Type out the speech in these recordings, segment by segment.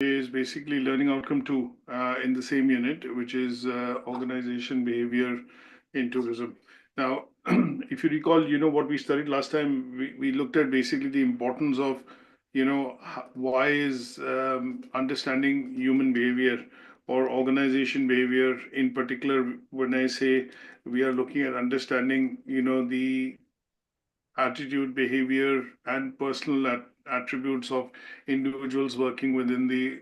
is basically learning outcome 2 in the same unit, which is organization behavior in tourism. Now, if you recall, what we studied last time, we looked at basically the importance of, why is understanding human behavior or organization behavior in particular. When I say we are looking at understanding, the attitude, behavior, and personal attributes of individuals working within the,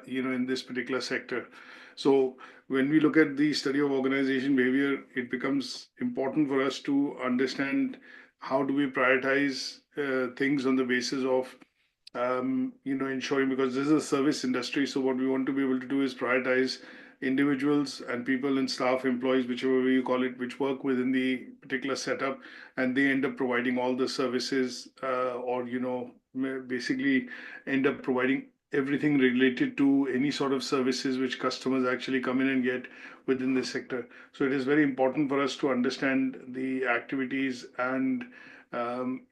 in this particular sector. So when we look at the study of organization behavior, it becomes important for us to understand how do we prioritize things on the basis of ensuring, because this is a service industry. So what we want to be able to do is prioritize individuals and people and staff, employees, whichever way you call it, which work within the particular setup, and they end up providing all the services, or basically end up providing everything related to any sort of services which customers actually come in and get within this sector. So it is very important for us to understand the activities and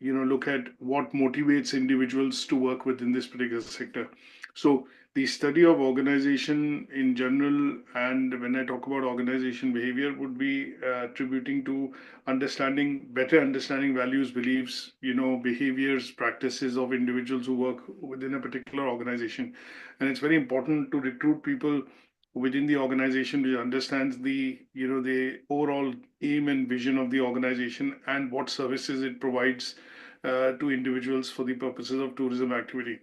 look at what motivates individuals to work within this particular sector. So the study of organization in general, and when I talk about organization behavior, would be attributing to better understanding values, beliefs, behaviors, practices of individuals who work within a particular organization. And it's very important to recruit people within the organization which understands the overall aim and vision of the organization and what services it provides to individuals for the purposes of tourism activity.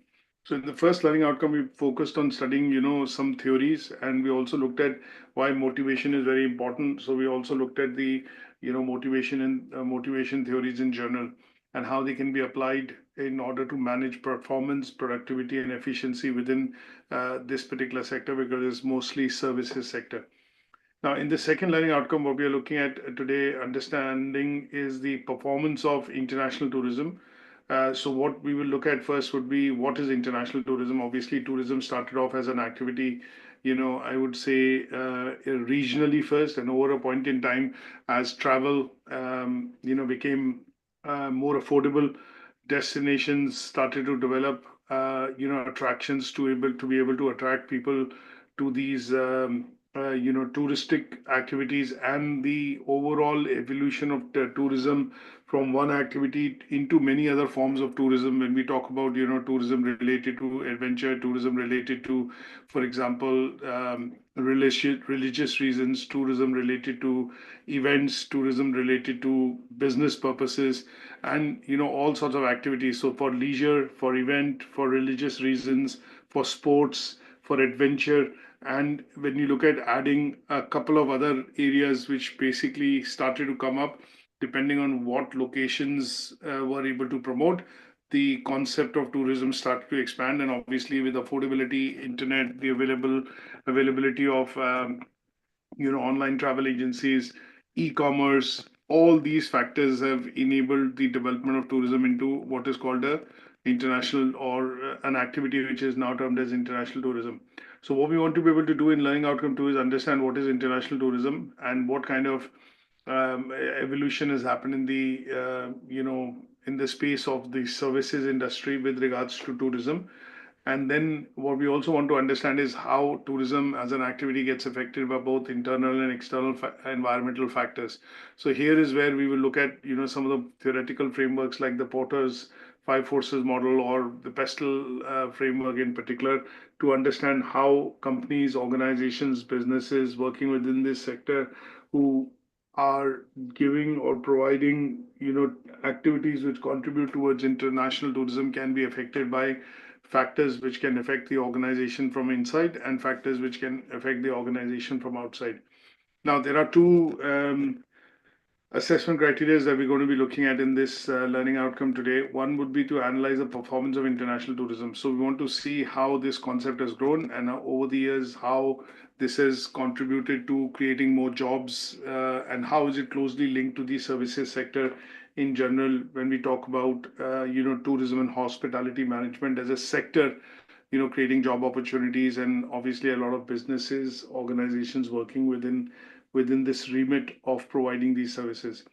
So in the first learning outcome, we focused on studying, some theories, and we also looked at why motivation is very important. So we also looked at the, motivation and motivation theories in general and how they can be applied in order to manage performance, productivity, and efficiency within this particular sector, because it's mostly services sector. Now, in the second learning outcome, what we are looking at today, understanding, is the performance of international tourism. So what we will look at first would be what is international tourism. Obviously, tourism started off as an activity, I would say regionally first, and over a point in time, as travel, became more affordable, destinations started to develop, attractions to be able to attract people to these touristic activities, and the overall evolution of the tourism from one activity into many other forms of tourism. When we talk about tourism related to adventure, tourism related to, for example, religious reasons, tourism related to events, tourism related to business purposes, and all sorts of activities. So for leisure, for event, for religious reasons, for sports, for adventure. And when you look at adding a couple of other areas which basically started to come up, depending on what locations were able to promote, the concept of tourism started to expand. And obviously, with affordability, internet, the availability of online travel agencies, e-commerce, all these factors have enabled the development of tourism into what is called a international, or an activity which is now termed as international tourism. So what we want to be able to do in learning outcome 2 is understand what is international tourism and what kind of evolution has happened in the in the space of the services industry with regards to tourism. And then what we also want to understand is how tourism as an activity gets affected by both internal and external environmental factors. So here is where we will look at some of the theoretical frameworks like the Porter's five forces model, or the Pestle framework in particular, to understand how companies, organizations, businesses working within this sector who are giving or providing activities which contribute towards international tourism can be affected by factors which can affect the organization from inside and factors which can affect the organization from outside. Now, there are two assessment criteria that we're going to be looking at in this learning outcome today. One would be to analyze the performance of international tourism. So we want to see how this concept has grown, and over the years, how this has contributed to creating more jobs, and how is it closely linked to the services sector in general when we talk about tourism and hospitality management as a sector, creating job opportunities, and obviously a lot of businesses, organizations working within this remit of providing these services.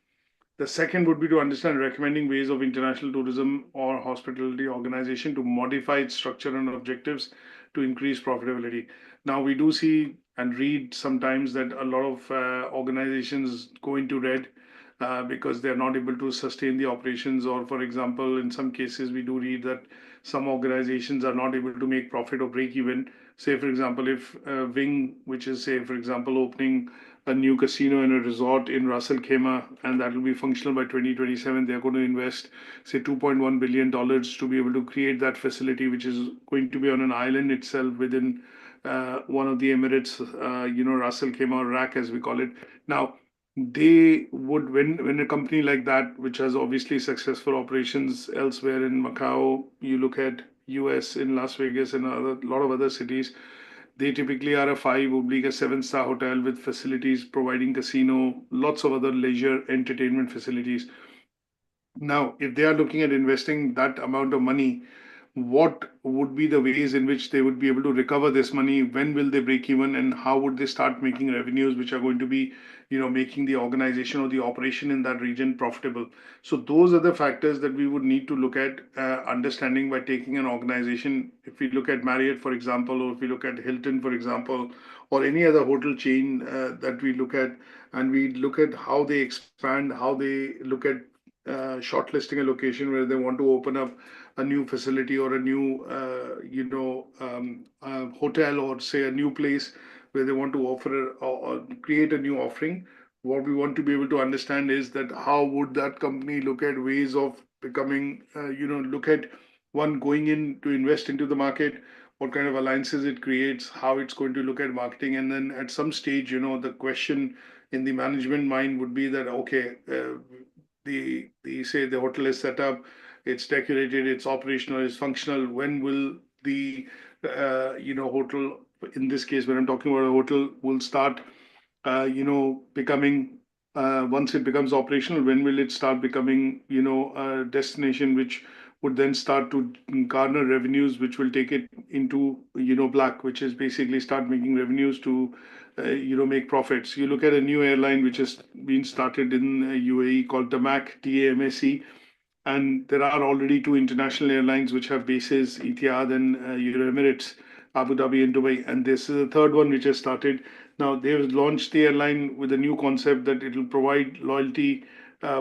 The second would be to understand recommending ways of international tourism or hospitality organization to modify its structure and objectives to increase profitability. Now, we do see and read sometimes that a lot of organizations go into red because they're not able to sustain the operations. Or, for example, in some cases, we do read that some organizations are not able to make profit or break even. Say, for example, if Wing, which is, say, for example, opening a new casino and a resort in Ras Al Khaimah, and that will be functional by 2027. They're going to invest, say, $2.1 billion to be able to create that facility, which is going to be on an island itself within one of the Emirates, Ras Al Khaimah, or RAK as we call it. Now, they would, when a company like that, which has obviously successful operations elsewhere in Macau, you look at US in Las Vegas and a lot of other cities, they typically are a 5 oblique a 7-star hotel with facilities providing casino, lots of other leisure entertainment facilities. Now, if they are looking at investing that amount of money, what would be the ways in which they would be able to recover this money? When will they break even, and how would they start making revenues which are going to be, making the organization or the operation in that region profitable? So those are the factors that we would need to look at understanding by taking an organization. If we look at Marriott, for example, or if we look at Hilton, for example, or any other hotel chain that we look at, and we look at how they expand, how they look at shortlisting a location where they want to open up a new facility or a new, hotel, or say a new place where they want to offer or create a new offering. What we want to be able to understand is that how would that company look at ways of becoming, look at one going in to invest into the market, what kind of alliances it creates, how it's going to look at marketing, and then at some stage, the question in the management mind would be that okay, the say the hotel is set up, it's decorated, it's operational, it's functional. When will the hotel, in this case, when I'm talking about a hotel, will start becoming once it becomes operational, when will it start becoming a destination which would then start to garner revenues, which will take it into black, which is basically start making revenues to make profits. You look at a new airline which has been started in UAE called TAMAC, TAMAC, and there are already two international airlines which have bases, Etihad and Emirates, Abu Dhabi and Dubai. And this is the third one which has started. Now, they've launched the airline with a new concept that it will provide loyalty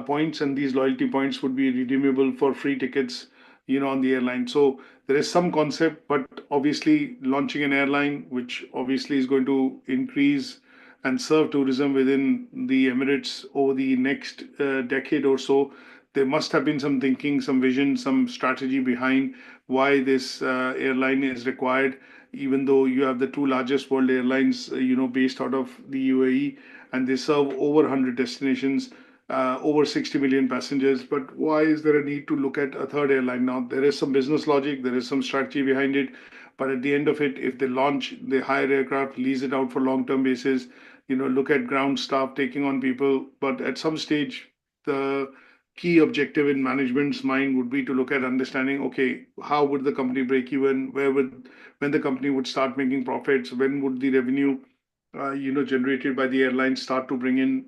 points, and these loyalty points would be redeemable for free tickets, on the airline. So there is some concept, but obviously launching an airline, which obviously is going to increase and serve tourism within the Emirates over the next decade or so, there must have been some thinking, some vision, some strategy behind why this airline is required, even though you have the two largest world airlines, based out of the UAE, and they serve over 100 destinations, over 60 million passengers. But why is there a need to look at a third airline now? There is some business logic, there is some strategy behind it. But at the end of it, if they launch, they hire aircraft, lease it out for long-term basis, look at ground staff taking on people. But at some stage, the key objective in management's mind would be to look at understanding, okay, how would the company break even? When the company would start making profits? When would the revenue, generated by the airline start to bring in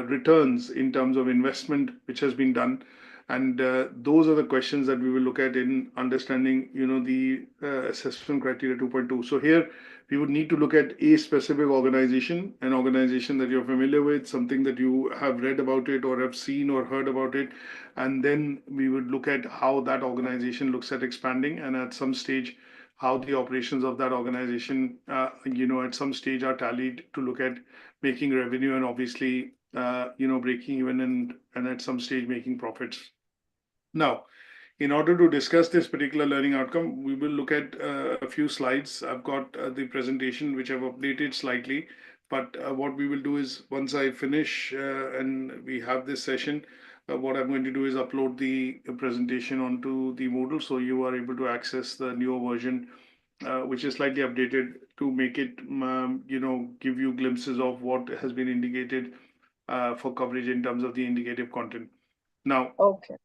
returns in terms of investment which has been done? And those are the questions that we will look at in understanding, the assessment criteria 2.2. So here we would need to look at a specific organization, an organization that you're familiar with, something that you have read about it or have seen or heard about it. And then we would look at how that organization looks at expanding, and at some stage, how the operations of that organization, at some stage are tallied to look at making revenue and obviously, breaking even, and at some stage making profits. Now, in order to discuss this particular learning outcome, we will look at a few slides. I've got the presentation which I've updated slightly, but what we will do is once I finish and we have this session, what I'm going to do is upload the presentation onto the Moodle, so you are able to access the newer version, which is slightly updated to make it, give you glimpses of what has been indicated for coverage in terms of the indicative content. Now, Okay.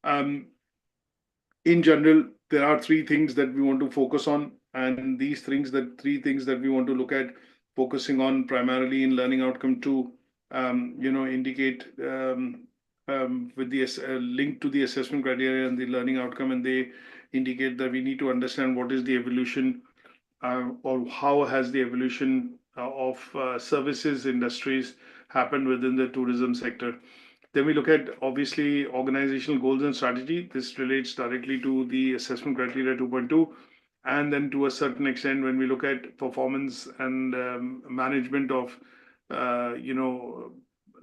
In general, there are three things that we want to focus on, and these three things that we want to look at focusing on primarily in learning outcome two, indicate with the link to the assessment criteria and the learning outcome, and they indicate that we need to understand what is the evolution or how has the evolution of services industries happened within the tourism sector. Then we look at obviously organizational goals and strategy. This relates directly to the assessment criteria 2.2. And then to a certain extent, when we look at performance and management of, uh, you know,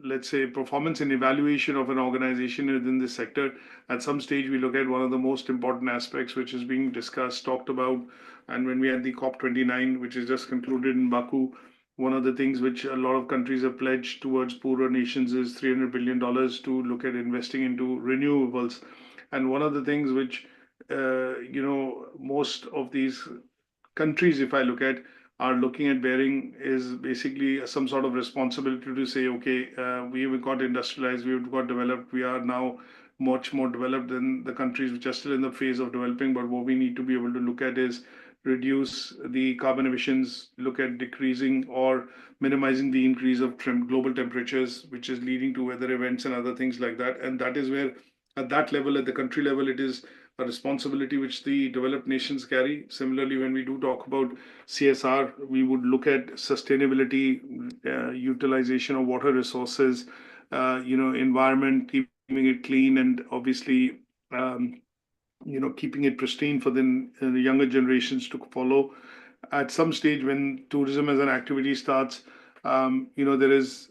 let's say performance and evaluation of an organization within this sector, at some stage we look at one of the most important aspects which is being discussed, talked about. And when we had the COP29, which is just concluded in Baku, one of the things which a lot of countries have pledged towards poorer nations is $300 billion to look at investing into renewables. And one of the things which, most of these countries, if I look at, are looking at bearing is basically some sort of responsibility to say, okay, we've got industrialized, we've got developed, we are now much more developed than the countries which are still in the phase of developing. But what we need to be able to look at is reduce the carbon emissions, look at decreasing or minimizing the increase of global temperatures, which is leading to weather events and other things like that. And that is where, at that level, at the country level, it is a responsibility which the developed nations carry. Similarly, when we do talk about CSR, we would look at sustainability, utilization of water resources, environment, keeping it clean, and obviously, um, keeping it pristine for the younger generations to follow. At some stage, when tourism as an activity starts, there is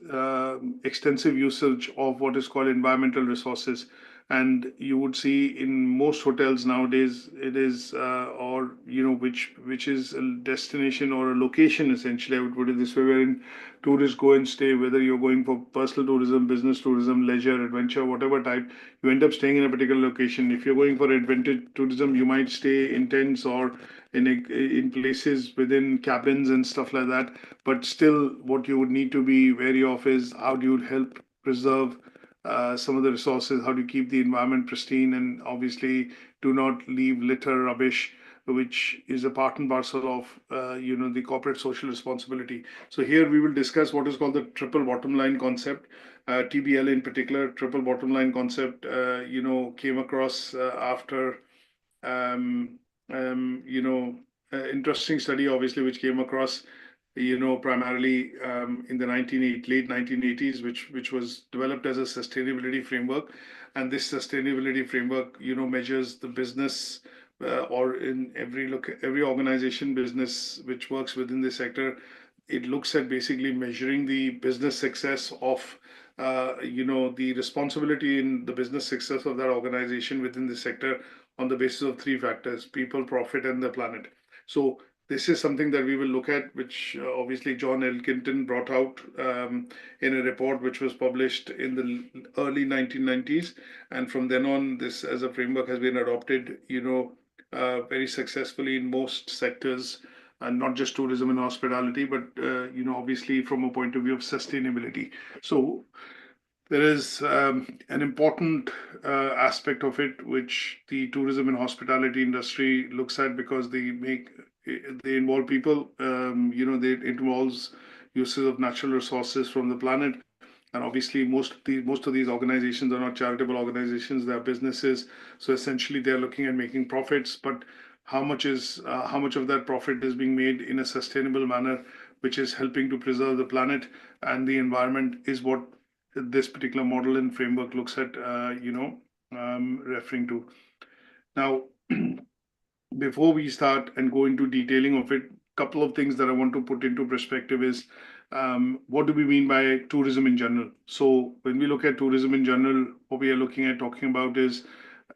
extensive usage of what is called environmental resources. And you would see in most hotels nowadays, it is, or which is a destination or a location essentially. I would put it this way, wherein tourists go and stay, whether you're going for personal tourism, business tourism, leisure, adventure, whatever type, you end up staying in a particular location. If you're going for adventure tourism, you might stay in tents or in places within cabins and stuff like that. But still, what you would need to be wary of is how do you help preserve some of the resources, how do you keep the environment pristine, and obviously do not leave litter, rubbish, which is a part and parcel of the corporate social responsibility. So here we will discuss what is called the triple bottom line concept. TBL in particular, triple bottom line concept, came across after um, interesting study, obviously, which came across, primarily in the late 1980s, which was developed as a sustainability framework. And this sustainability framework, measures the business, or in every organization business which works within the sector, it looks at basically measuring the business success of, the responsibility in the business success of that organization within the sector on the basis of three factors: people, profit, and the planet. So this is something that we will look at, which obviously John Elkington brought out in a report which was published in the early 1990s. And from then on, this as a framework has been adopted, very successfully in most sectors, and not just tourism and hospitality, but obviously from a point of view of sustainability. So there is an important aspect of it which the tourism and hospitality industry looks at, because they involve people. It involves uses of natural resources from the planet. And obviously, most of these organizations are not charitable organizations; they are businesses. So essentially, they are looking at making profits. But how much of that profit is being made in a sustainable manner, which is helping to preserve the planet and the environment, is what this particular model and framework looks at, referring to. Now, before we start and go into detailing of it, couple of things that I want to put into perspective is, what do we mean by tourism in general? So when we look at tourism in general, what we are looking at talking about is,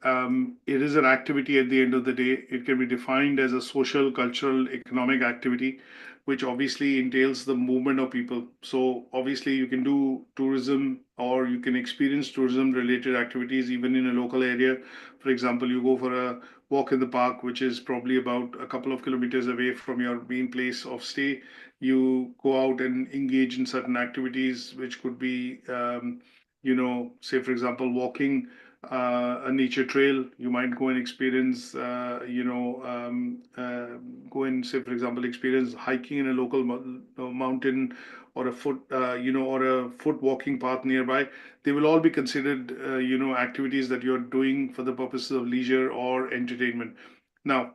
it is an activity at the end of the day. It can be defined as a social, cultural, economic activity, which obviously entails the movement of people. So obviously you can do tourism, or you can experience tourism related activities even in a local area. For example, you go for a walk in the park, which is probably about a couple of kilometers away from your main place of stay. You go out and engage in certain activities, which could be, say, for example, walking a nature trail. You might go and experience, go and say, for example, experience hiking in a local mountain, or or a foot walking path nearby. They will all be considered, activities that you're doing for the purposes of leisure or entertainment. Now,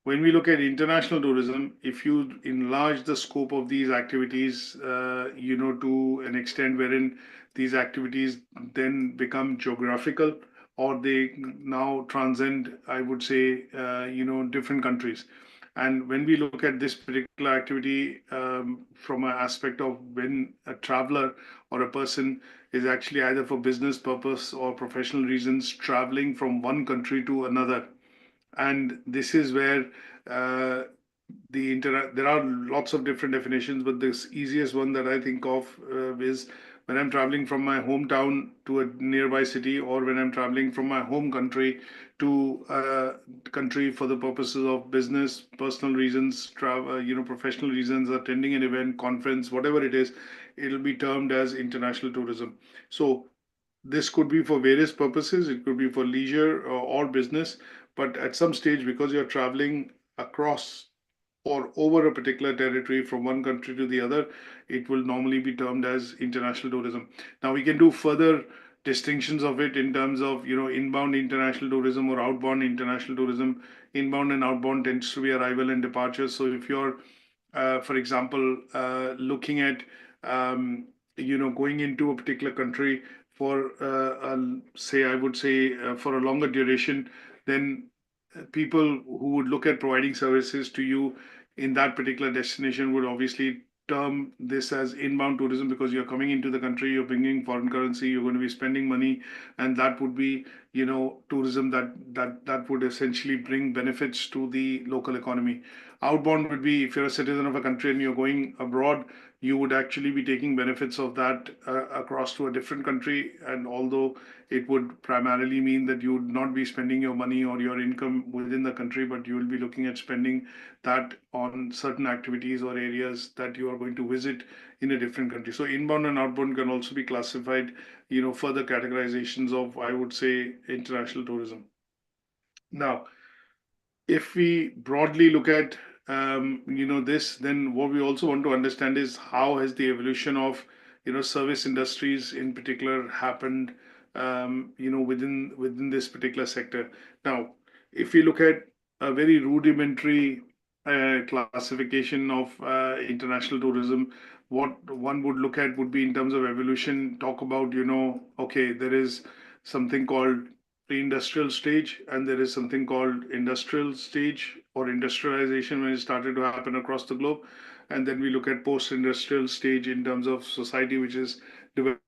When we look at international tourism, if you enlarge the scope of these activities, to an extent wherein these activities then become geographical or they now transcend, I would say, different countries. And when we look at this particular activity from an aspect of when a traveler or a person is actually either for business purpose or professional reasons traveling from one country to another, and this is where uh, there are lots of different definitions, but the easiest one that I think of is when I'm traveling from my hometown to a nearby city, or when I'm traveling from my home country to a country for the purposes of business, personal reasons, travel, professional reasons, attending an event, conference, whatever it is, it'll be termed as international tourism. So this could be for various purposes. It could be for leisure or business. But at some stage, because you're traveling across or over a particular territory from one country to the other, it will normally be termed as international tourism. Now, we can do further distinctions of it in terms of, inbound international tourism or outbound international tourism. Inbound and outbound tends to be arrival and departure. So if you're, for example, looking at, going into a particular country for, say, I would say, for a longer duration, then people who would look at providing services to you in that particular destination would obviously term this as inbound tourism, because you're coming into the country, you're bringing foreign currency, you're going to be spending money, and that would be, tourism that would essentially bring benefits to the local economy. Outbound would be if you're a citizen of a country and you're going abroad, you would actually be taking benefits of that across to a different country. And although it would primarily mean that you would not be spending your money or your income within the country, but you will be looking at spending that on certain activities or areas that you are going to visit in a different country. So inbound and outbound can also be classified, further categorizations of, I would say, international tourism. Now, if we broadly look at this, then what we also want to understand is how has the evolution of service industries in particular happened within this particular sector. Now, if we look at a very rudimentary classification of international tourism, what one would look at would be in terms of evolution, talk about, okay, there is something called pre-industrial stage, and there is something called industrial stage or industrialization when it started to happen across the globe. And then we look at post-industrial stage in terms of society, which is developed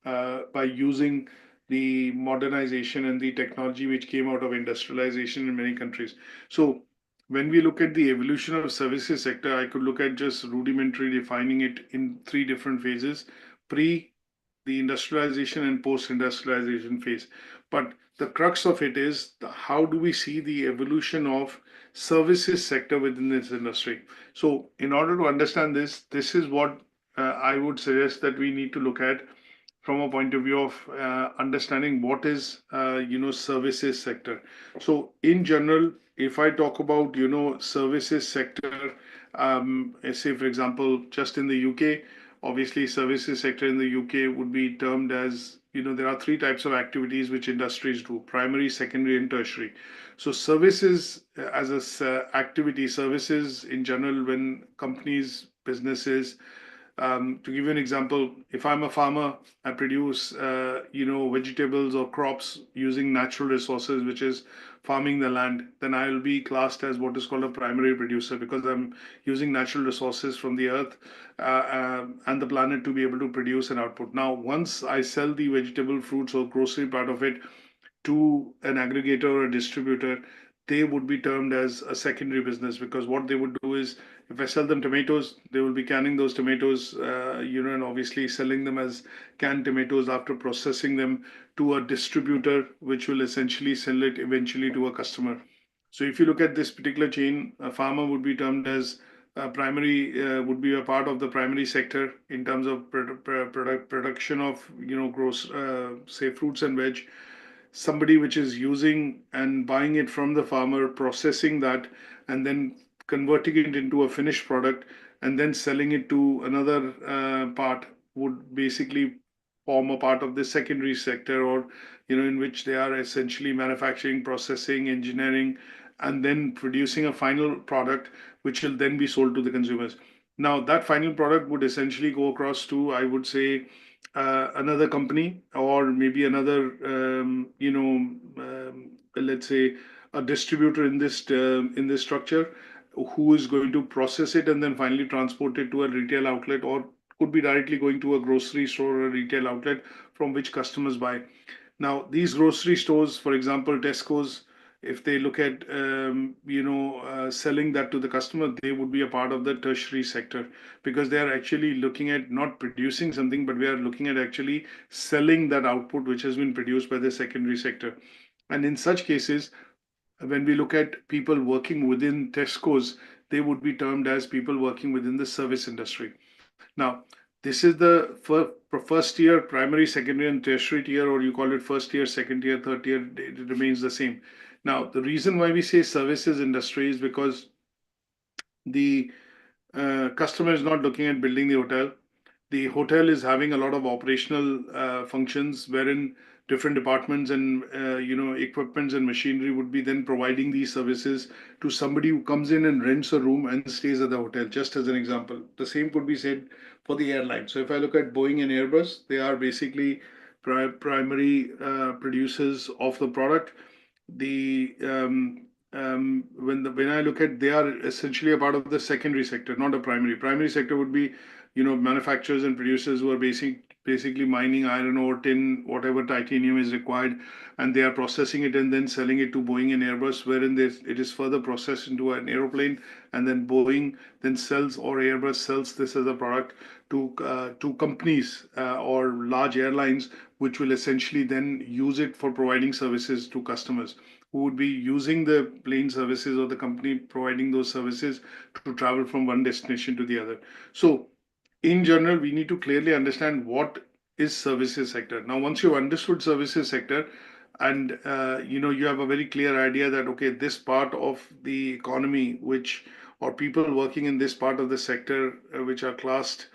by using the modernization and the technology which came out of industrialization in many countries. So when we look at the evolution of services sector, I could look at just rudimentary defining it in three different phases: pre, the industrialization, and post-industrialization phase. But the crux of it is how do we see the evolution of services sector within this industry. So in order to understand this, this is what I would suggest that we need to look at from a point of view of understanding what is services sector. So in general, if I talk about services sector, say for example, just in the UK, obviously services sector in the UK would be termed as, there are three types of activities which industries do: primary, secondary, and tertiary. So services as a activity, services in general, when companies, businesses, to give you an example, if I'm a farmer, I produce, vegetables or crops using natural resources, which is farming the land, then I will be classed as what is called a primary producer, because I'm using natural resources from the earth and the planet to be able to produce an output. Now, once I sell the vegetable, fruits, or grocery part of it to an aggregator or a distributor, they would be termed as a secondary business, because what they would do is, if I sell them tomatoes, they will be canning those tomatoes, and obviously selling them as canned tomatoes after processing them to a distributor, which will essentially sell it eventually to a customer. So if you look at this particular chain, a farmer would be termed as primary, would be a part of the primary sector in terms of production of, gross, say, fruits and veg. Somebody which is using and buying it from the farmer, processing that, and then converting it into a finished product, and then selling it to another part, would basically form a part of the secondary sector, or in which they are essentially manufacturing, processing, engineering, and then producing a final product which will then be sold to the consumers. Now, that final product would essentially go across to, I would say, another company, or maybe another, let's say, a distributor in this structure, who is going to process it and then finally transport it to a retail outlet, or could be directly going to a grocery store or a retail outlet from which customers buy. Now, these grocery stores, for example, Tesco's, if they look at selling that to the customer, they would be a part of the tertiary sector, because they are actually looking at not producing something, but we are looking at actually selling that output which has been produced by the secondary sector. And in such cases, when we look at people working within Tesco's, they would be termed as people working within the service industry. Now, this is the first tier, primary, secondary, and tertiary tier, or you call it first tier, second tier, third tier, it remains the same. Now, the reason why we say services industry is because the customer is not looking at building the hotel. The hotel is having a lot of operational functions, wherein different departments and equipments and machinery would be then providing these services to somebody who comes in and rents a room and stays at the hotel. Just as an example, the same could be said for the airline. So if I look at Boeing and Airbus, they are basically primary producers of the product. The when I look at, they are essentially a part of the secondary sector, not a primary. Primary sector would be, manufacturers and producers who are basically mining iron ore, tin, whatever titanium is required, and they are processing it and then selling it to Boeing and Airbus, wherein it is further processed into an aeroplane, and then Boeing then sells, or Airbus sells this as a product to companies or large airlines, which will essentially then use it for providing services to customers who would be using the plane services, or the company providing those services to travel from one destination to the other. So in general, we need to clearly understand what is services sector. Now, once you've understood services sector, and you have a very clear idea that, okay, this part of the economy, which, or people working in this part of the sector, which are classed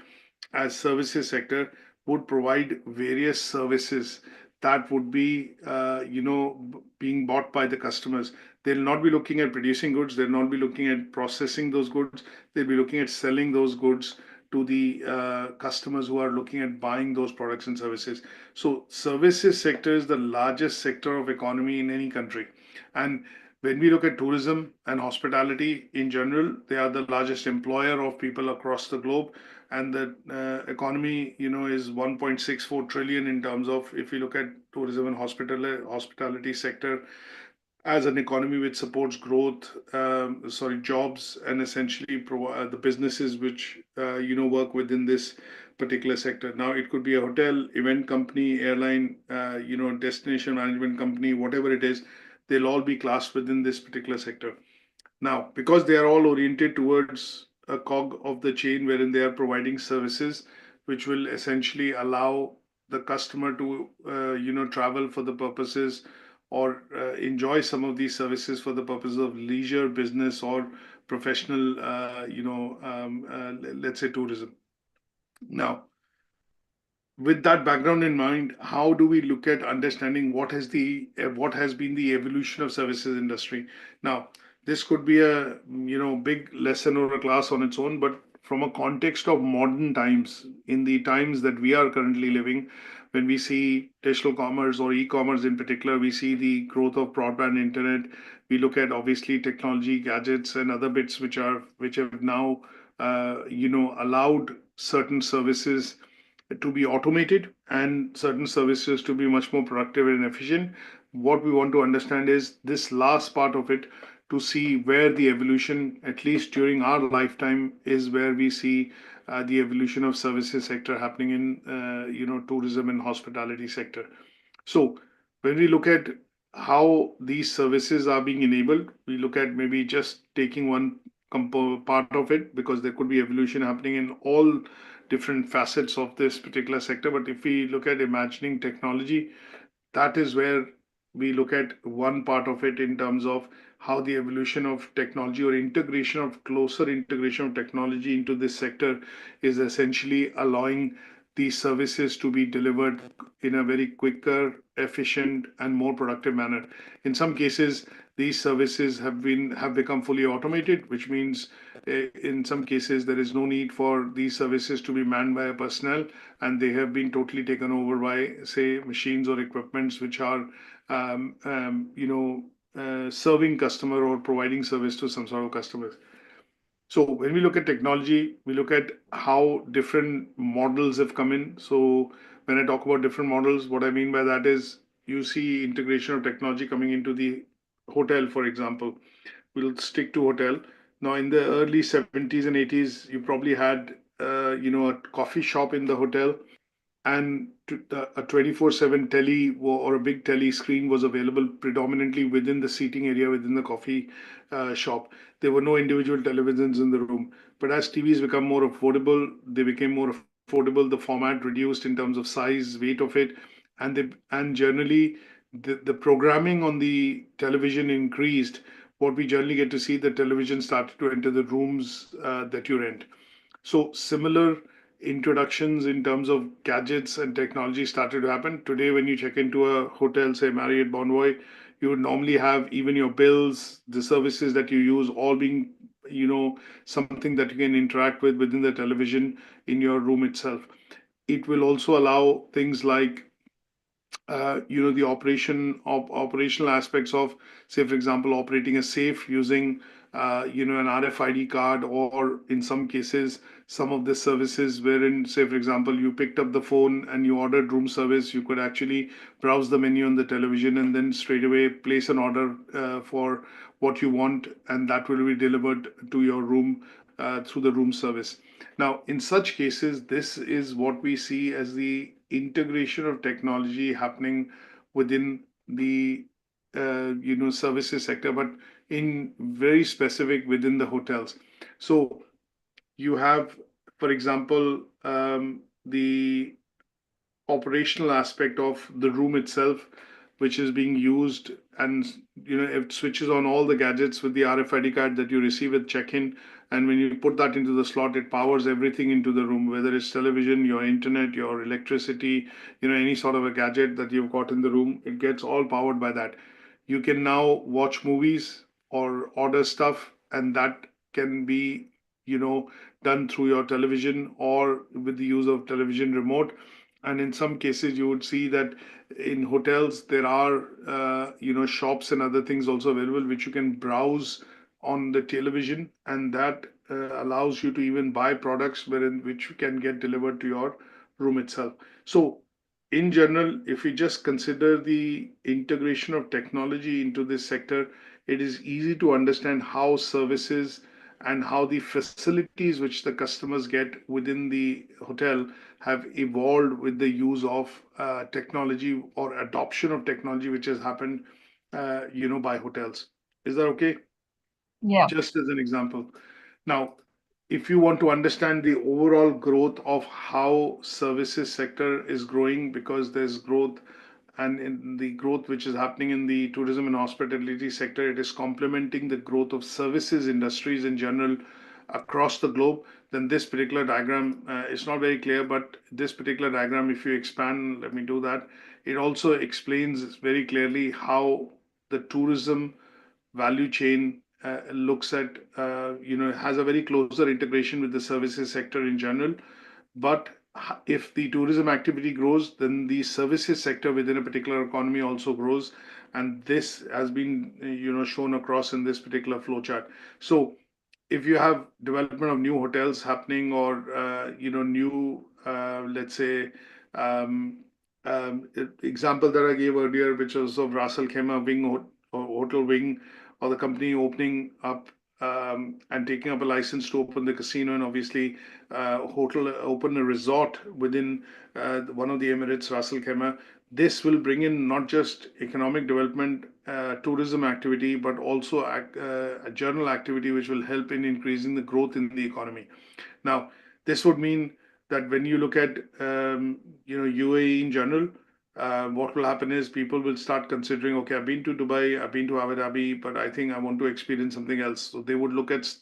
as services sector, would provide various services that would be being bought by the customers. They'll not be looking at producing goods, they'll not be looking at processing those goods, they'll be looking at selling those goods to the customers who are looking at buying those products and services. So services sector is the largest sector of economy in any country. And when we look at tourism and hospitality in general, they are the largest employer of people across the globe. And the economy, is 1.64 trillion in terms of, if you look at tourism and hospitality sector as an economy which supports growth, jobs, and essentially provide the businesses which work within this particular sector. Now, it could be a hotel, event company, airline, destination management company, whatever it is, they'll all be classed within this particular sector. Now, because they are all oriented towards a cog of the chain wherein they are providing services which will essentially allow the customer to travel for the purposes, or enjoy some of these services for the purposes of leisure, business, or professional, let's say tourism. Now, with that background in mind, how do we look at understanding what has been the evolution of services industry? Now, this could be a big lesson or a class on its own, but from a context of modern times, in the times that we are currently living, when we see digital commerce or e-commerce in particular, we see the growth of broadband internet. We look at obviously technology, gadgets, and other bits which have now allowed certain services to be automated and certain services to be much more productive and efficient. What we want to understand is this last part of it, to see where the evolution, at least during our lifetime, is where we see the evolution of services sector happening in tourism and hospitality sector. So when we look at how these services are being enabled, we look at maybe just taking one part of it, because there could be evolution happening in all different facets of this particular sector. But if we look at imagining technology, that is where we look at one part of it in terms of how the evolution of technology, or closer integration of technology into this sector, is essentially allowing these services to be delivered in a very quicker, efficient, and more productive manner. In some cases, these services have become fully automated, which means in some cases there is no need for these services to be manned by a personnel, and they have been totally taken over by, say, machines or equipments which are um, um, you know serving customer or providing service to some sort of customers. So when we look at technology, we look at how different models have come in. So when I talk about different models, what I mean by that is you see integration of technology coming into the hotel, for example. We'll stick to hotel. Now, in the early 70s and 80s, you probably had, a coffee shop in the hotel, and a 24/7 telly or a big telly screen was available predominantly within the seating area within the coffee shop. There were no individual televisions in the room. But as TVs become more affordable, they became more affordable. The format reduced in terms of size, weight of it, and generally the programming on the television increased. What we generally get to see, the television started to enter the rooms that you rent. So similar introductions in terms of gadgets and technology started to happen. Today, when you check into a hotel, say Marriott Bonvoy, you would normally have even your bills, the services that you use, all being, something that you can interact with within the television in your room itself. It will also allow things like the operational aspects of, say, for example, operating a safe using an RFID card, or in some cases some of the services wherein, say, for example, you picked up the phone and you ordered room service. You could actually browse the menu on the television and then straight away place an order for what you want, and that will be delivered to your room through the room service. Now, in such cases, this is what we see as the integration of technology happening within the services sector, but in very specific within the hotels. So you have, for example, the operational aspect of the room itself, which is being used, and it switches on all the gadgets with the RFID card that you receive at check-in. And when you put that into the slot, it powers everything into the room, whether it's television, your internet, your electricity, any sort of a gadget that you've got in the room. It gets all powered by that. You can now watch movies or order stuff, and that can be, done through your television or with the use of television remote. And in some cases, you would see that in hotels there are shops and other things also available which you can browse on the television, and that allows you to even buy products wherein which you can get delivered to your room itself. So in general, if we just consider the integration of technology into this sector, it is easy to understand how services and how the facilities which the customers get within the hotel have evolved with the use of technology or adoption of technology, which has happened, by hotels. Is that okay? Yeah. Just as an example. Now, if you want to understand the overall growth of how services sector is growing, because there's growth, and in the growth which is happening in the tourism and hospitality sector, it is complementing the growth of services industries in general across the globe. Then this particular diagram is not very clear, but this particular diagram, if you expand, let me do that. It also explains very clearly how the tourism value chain looks at, has a very closer integration with the services sector in general. But if the tourism activity grows, then the services sector within a particular economy also grows. And this has been, shown across in this particular flowchart. So if you have development of new hotels happening, or new, let's say, um, example that I gave earlier, which was of Ras Al Khaimah wing or hotel wing, or the company opening up and taking up a license to open the casino, and obviously hotel open a resort within one of the Emirates, Ras Al Khaimah. This will bring in not just economic development, tourism activity, but also a general activity which will help in increasing the growth in the economy. Now, this would mean that when you look at UAE in general, what will happen is people will start considering, okay, I've been to Dubai, I've been to Abu Dhabi, but I think I want to experience something else. So they would look at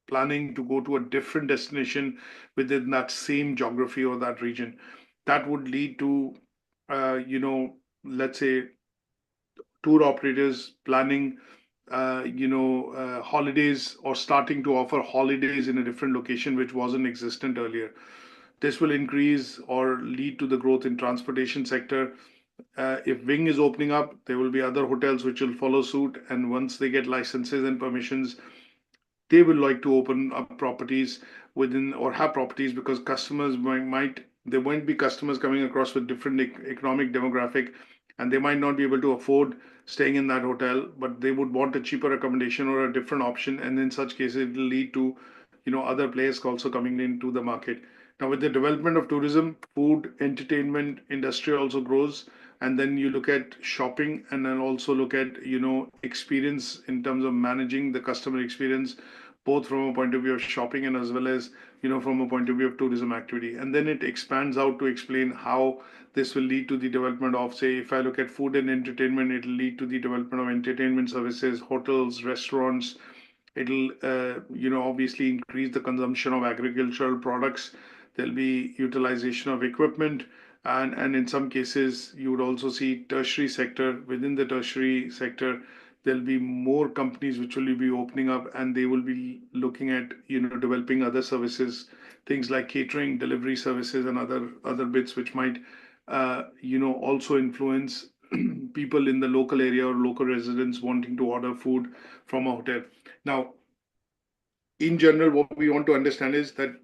planning to go to a different destination within that same geography or that region. That would lead to, let's say, tour operators planning, holidays or starting to offer holidays in a different location which wasn't existent earlier. This will increase or lead to the growth in transportation sector. If Wing is opening up, there will be other hotels which will follow suit, and once they get licenses and permissions, they will like to open up properties within or have properties, because customers might there won't be customers coming across with different economic demographic, and they might not be able to afford staying in that hotel, but they would want a cheaper accommodation or a different option, and in such cases it will lead to other players also coming into the market. Now, with the development of tourism, food, entertainment industry also grows, and then you look at shopping, and then also look at experience in terms of managing the customer experience, both from a point of view of shopping and as well as from a point of view of tourism activity. And then it expands out to explain how this will lead to the development of, say, if I look at food and entertainment, it will lead to the development of entertainment services, hotels, restaurants. It'll obviously increase the consumption of agricultural products. There'll be utilization of equipment, and in some cases you would also see tertiary sector. Within the tertiary sector, there'll be more companies which will be opening up, and they will be looking at developing other services, things like catering, delivery services, and other bits which might also influence people in the local area or local residents wanting to order food from a hotel. Now, in general, what we want to understand is that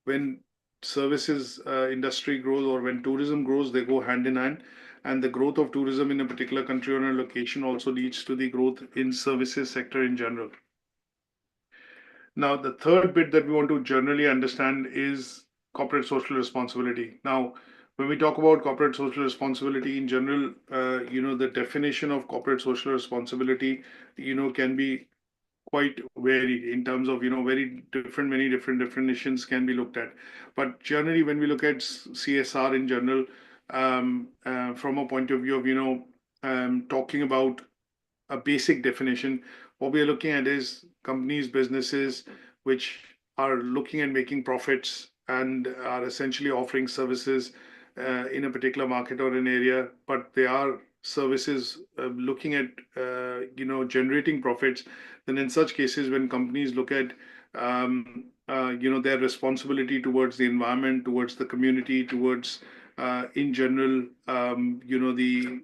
when services industry grows or when tourism grows, they go hand in hand. And the growth of tourism in a particular country or a location also leads to the growth in services sector in general. Now, the third bit that we want to generally understand is corporate social responsibility. Now, when we talk about corporate social responsibility in general, the definition of corporate social responsibility, can be quite varied in terms of many different definitions can be looked at. But generally, when we look at CSR in general, from a point of view of talking about a basic definition, what we are looking at is companies, businesses which are looking at making profits and are essentially offering services in a particular market or an area, but they are services looking at generating profits. Then in such cases, when companies look at their responsibility towards the environment, towards the community, towards in general, the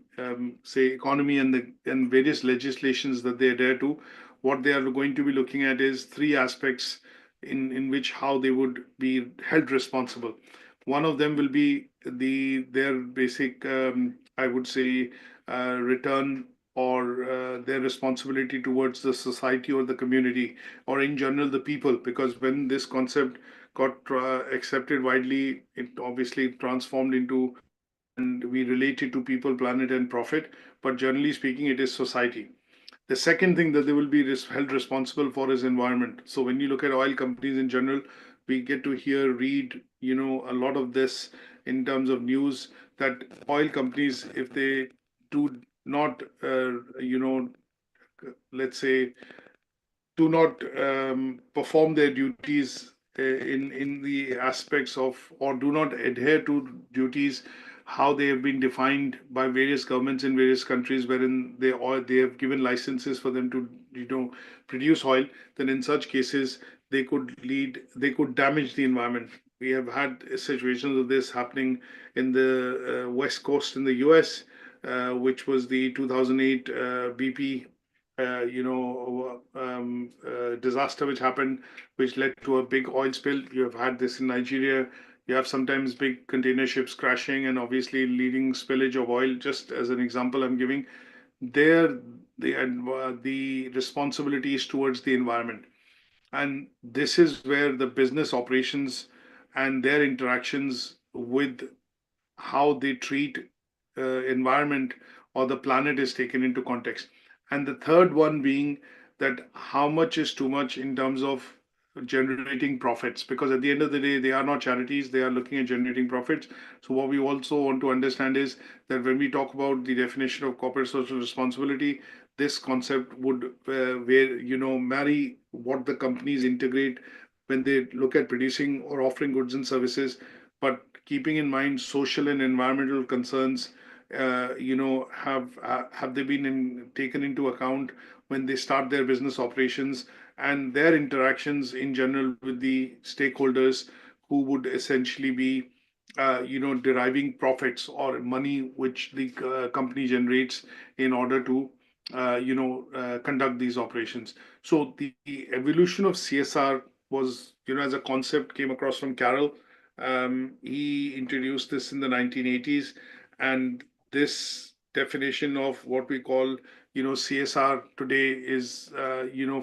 say economy and various legislations that they adhere to, what they are going to be looking at is three aspects in which how they would be held responsible. One of them will be their basic, I would say, return or their responsibility towards the society or the community, or in general the people, because when this concept got accepted widely, it obviously transformed into, and we relate it to people, planet, and profit. But generally speaking, it is society. The second thing that they will be held responsible for is environment. So when you look at oil companies in general, we get to hear, read, a lot of this in terms of news, that oil companies, if they do not, let's say, do not perform their duties in the aspects of, or do not adhere to duties how they have been defined by various governments in various countries, wherein they have given licenses for them to produce oil, then in such cases they could damage the environment. We have had situations of this happening in the west coast in the US, which was the 2008 BP disaster which happened, which led to a big oil spill. You have had this in Nigeria. You have sometimes big container ships crashing and obviously leading spillage of oil. Just as an example, I'm giving there the responsibility is towards the environment, and this is where the business operations and their interactions with how they treat environment or the planet is taken into context. And the third one being that how much is too much in terms of generating profits, because at the end of the day, they are not charities, they are looking at generating profits. So what we also want to understand is that when we talk about the definition of corporate social responsibility, this concept would where marry what the companies integrate when they look at producing or offering goods and services, but keeping in mind social and environmental concerns. Have they been taken into account when they start their business operations, and their interactions in general with the stakeholders who would essentially be deriving profits or money which the company generates in order to conduct these operations. So the evolution of CSR was, as a concept, came across from Carroll. He introduced this in the 1980s, and this definition of what we call, CSR today is,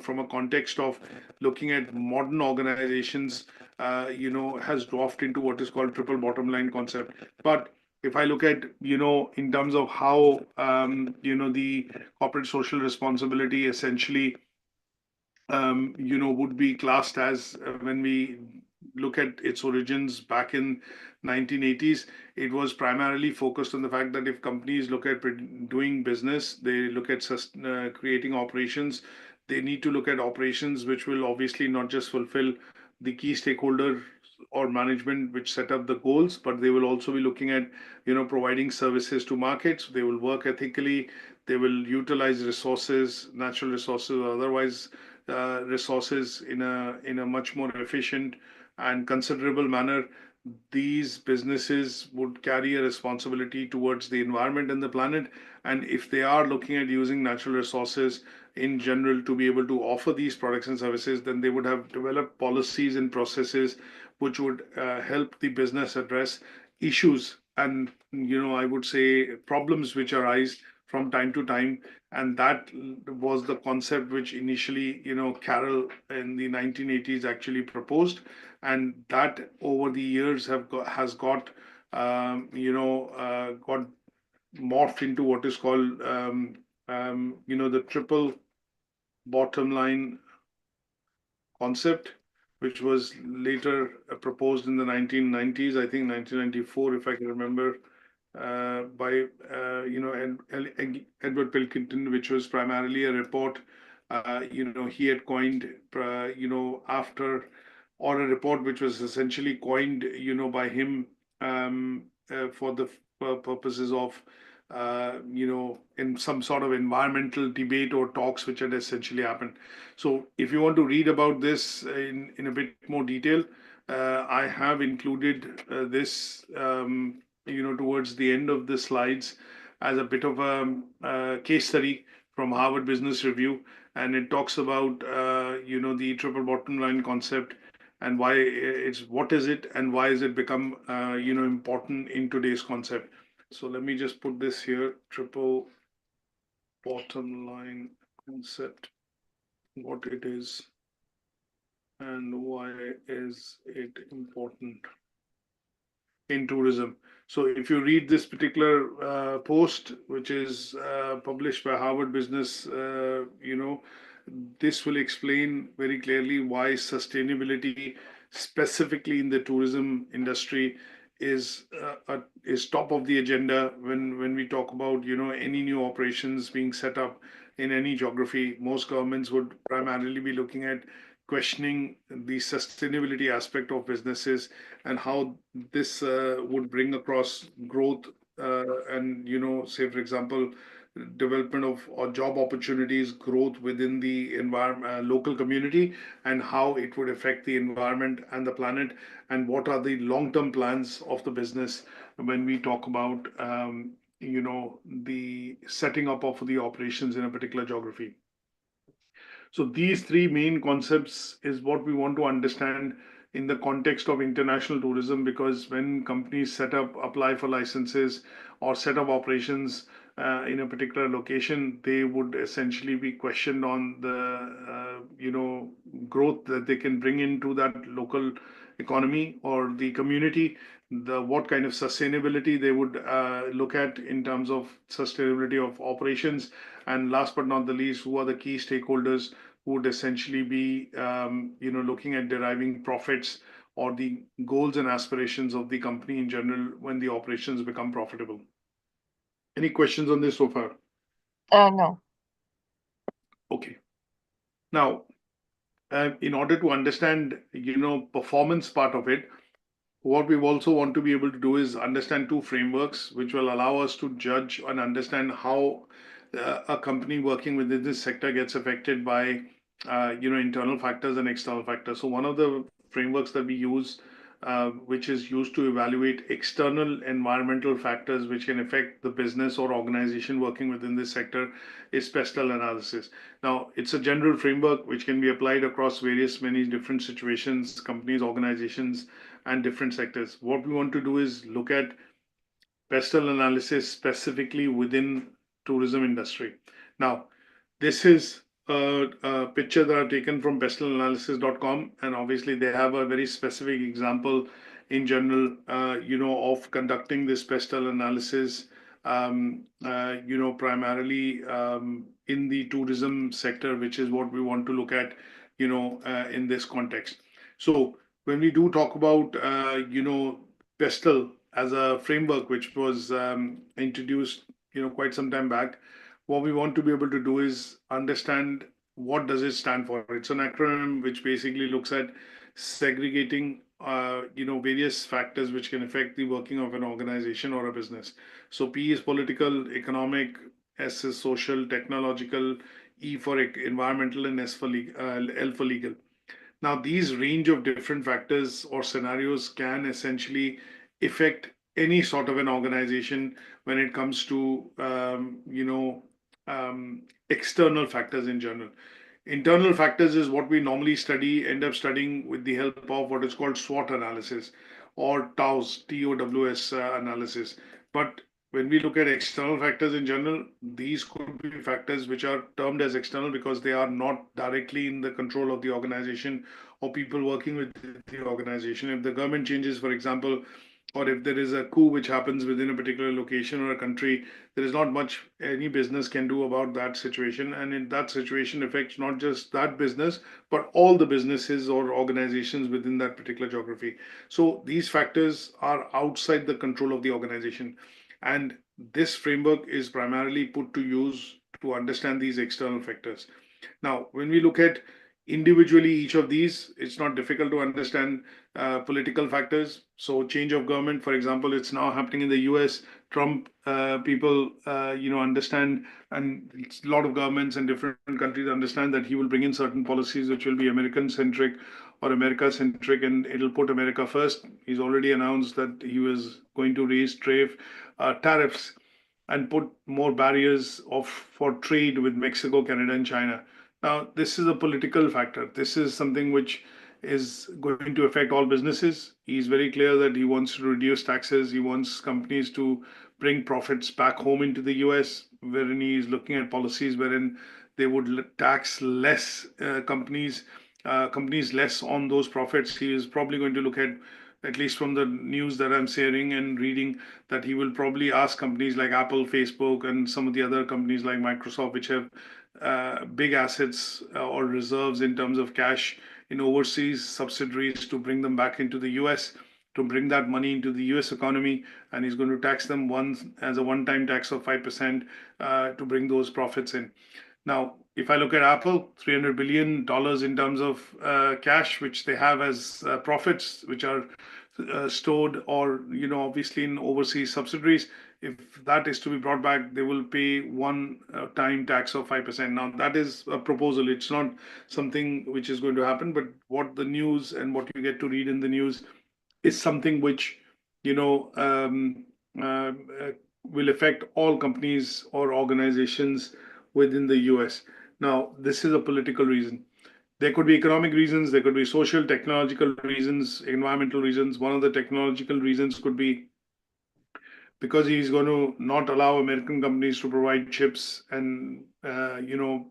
from a context of looking at modern organizations, has dwarfed into what is called triple bottom line concept. But if I look at, in terms of how, the corporate social responsibility essentially, would be classed as, when we look at its origins back in 1980s, it was primarily focused on the fact that if companies look at doing business, they look at creating operations, they need to look at operations which will obviously not just fulfill the key stakeholder or management which set up the goals, but they will also be looking at, providing services to markets. They will work ethically. They will utilize resources, natural resources, or otherwise resources in a much more efficient and considerable manner. These businesses would carry a responsibility towards the environment and the planet. And if they are looking at using natural resources in general to be able to offer these products and services, then they would have developed policies and processes which would help the business address issues and, I would say, problems which arise from time to time. And that was the concept which initially, Carroll in the 1980s actually proposed, and that over the years has got got morphed into what is called, the triple bottom line concept, which was later proposed in the 1990s, I think 1994, if I can remember, by Edward Pilkington, which was primarily a report. He had coined, after, or a report which was essentially coined, by him, for the purposes of, in some sort of environmental debate or talks which had essentially happened. So, if you want to read about this in a bit more detail, I have included this, towards the end of the slides as a bit of a case study from Harvard Business Review, and it talks about, the triple bottom line concept and why what is it and why has it become, important in today's concept. So let me just put this here: triple bottom line concept, what it is, and why is it important in tourism. So if you read this particular post, which is published by Harvard Business, this will explain very clearly why sustainability, specifically in the tourism industry, is top of the agenda when we talk about, any new operations being set up in any geography. Most governments would primarily be looking at questioning the sustainability aspect of businesses and how this would bring across growth, and, say, for example, development of or job opportunities, growth within the environment, local community, and how it would affect the environment and the planet, and what are the long-term plans of the business when we talk about, the setting up of the operations in a particular geography. So these three main concepts is what we want to understand in the context of international tourism, because when companies set up, apply for licenses or set up operations in a particular location, they would essentially be questioned on the growth that they can bring into that local economy or the community, the what kind of sustainability they would look at in terms of sustainability of operations, and last but not the least, who are the key stakeholders who would essentially be, looking at deriving profits or the goals and aspirations of the company in general when the operations become profitable. Any questions on this so far? No. Okay. Now, in order to understand, performance part of it, what we also want to be able to do is understand two frameworks which will allow us to judge and understand how a company working within this sector gets affected by internal factors and external factors. So one of the frameworks that we use, which is used to evaluate external environmental factors which can affect the business or organization working within this sector, is pestle analysis. Now, it's a general framework which can be applied across many different situations, companies, organizations, and different sectors. What we want to do is look at pestle analysis specifically within tourism industry. Now, this is a picture that I've taken from pestalanalysis.com, and obviously they have a very specific example in general, of conducting this pestle analysis, primarily in the tourism sector, which is what we want to look at, in this context. So when we do talk about, pestle as a framework, which was introduced, quite some time back, what we want to be able to do is understand what does it stand for. It's an acronym which basically looks at segregating various factors which can affect the working of an organization or a business. So P is political, economic, S is social, technological, E for environmental, and L for legal. Now, these range of different factors or scenarios can essentially affect any sort of an organization when it comes to external factors in general. Internal factors is what we normally end up studying with the help of what is called SWOT analysis or TOWS, TOWS analysis. But when we look at external factors in general, these could be factors which are termed as external because they are not directly in the control of the organization or people working with the organization. If the government changes, for example, or if there is a coup which happens within a particular location or a country, there is not much any business can do about that situation. And in that situation affects not just that business, but all the businesses or organizations within that particular geography. So these factors are outside the control of the organization. And this framework is primarily put to use to understand these external factors. Now, when we look at individually each of these, it's not difficult to understand political factors. So, change of government, for example, it's now happening in the US. Trump, people, understand, and a lot of governments and different countries understand that he will bring in certain policies which will be American centric or America centric, and it'll put America first. He's already announced that he was going to raise tariffs and put more barriers for trade with Mexico, Canada, and China. Now, this is a political factor. This is something which is going to affect all businesses. He's very clear that he wants to reduce taxes. He wants companies to bring profits back home into the US, wherein he is looking at policies wherein they would tax less companies less on those profits. He is probably going to look at least from the news that I'm hearing and reading, that he will probably ask companies like Apple, Facebook, and some of the other companies like Microsoft, which have big assets or reserves in terms of cash in overseas subsidiaries, to bring them back into the US, to bring that money into the US economy, and he's going to tax them once as a one-time tax of 5% to bring those profits in. Now, if I look at Apple, $300 billion in terms of cash, which they have as profits, which are stored or, obviously in overseas subsidiaries. If that is to be brought back, they will pay one-time tax of 5%. Now, that is a proposal. It's not something which is going to happen, but what the news and what you get to read in the news is something which, you know, um, uh, uh, will affect all companies or organizations within the US. Now, this is a political reason. There could be economic reasons, there could be social, technological reasons, environmental reasons. One of the technological reasons could be because he's going to not allow American companies to provide chips and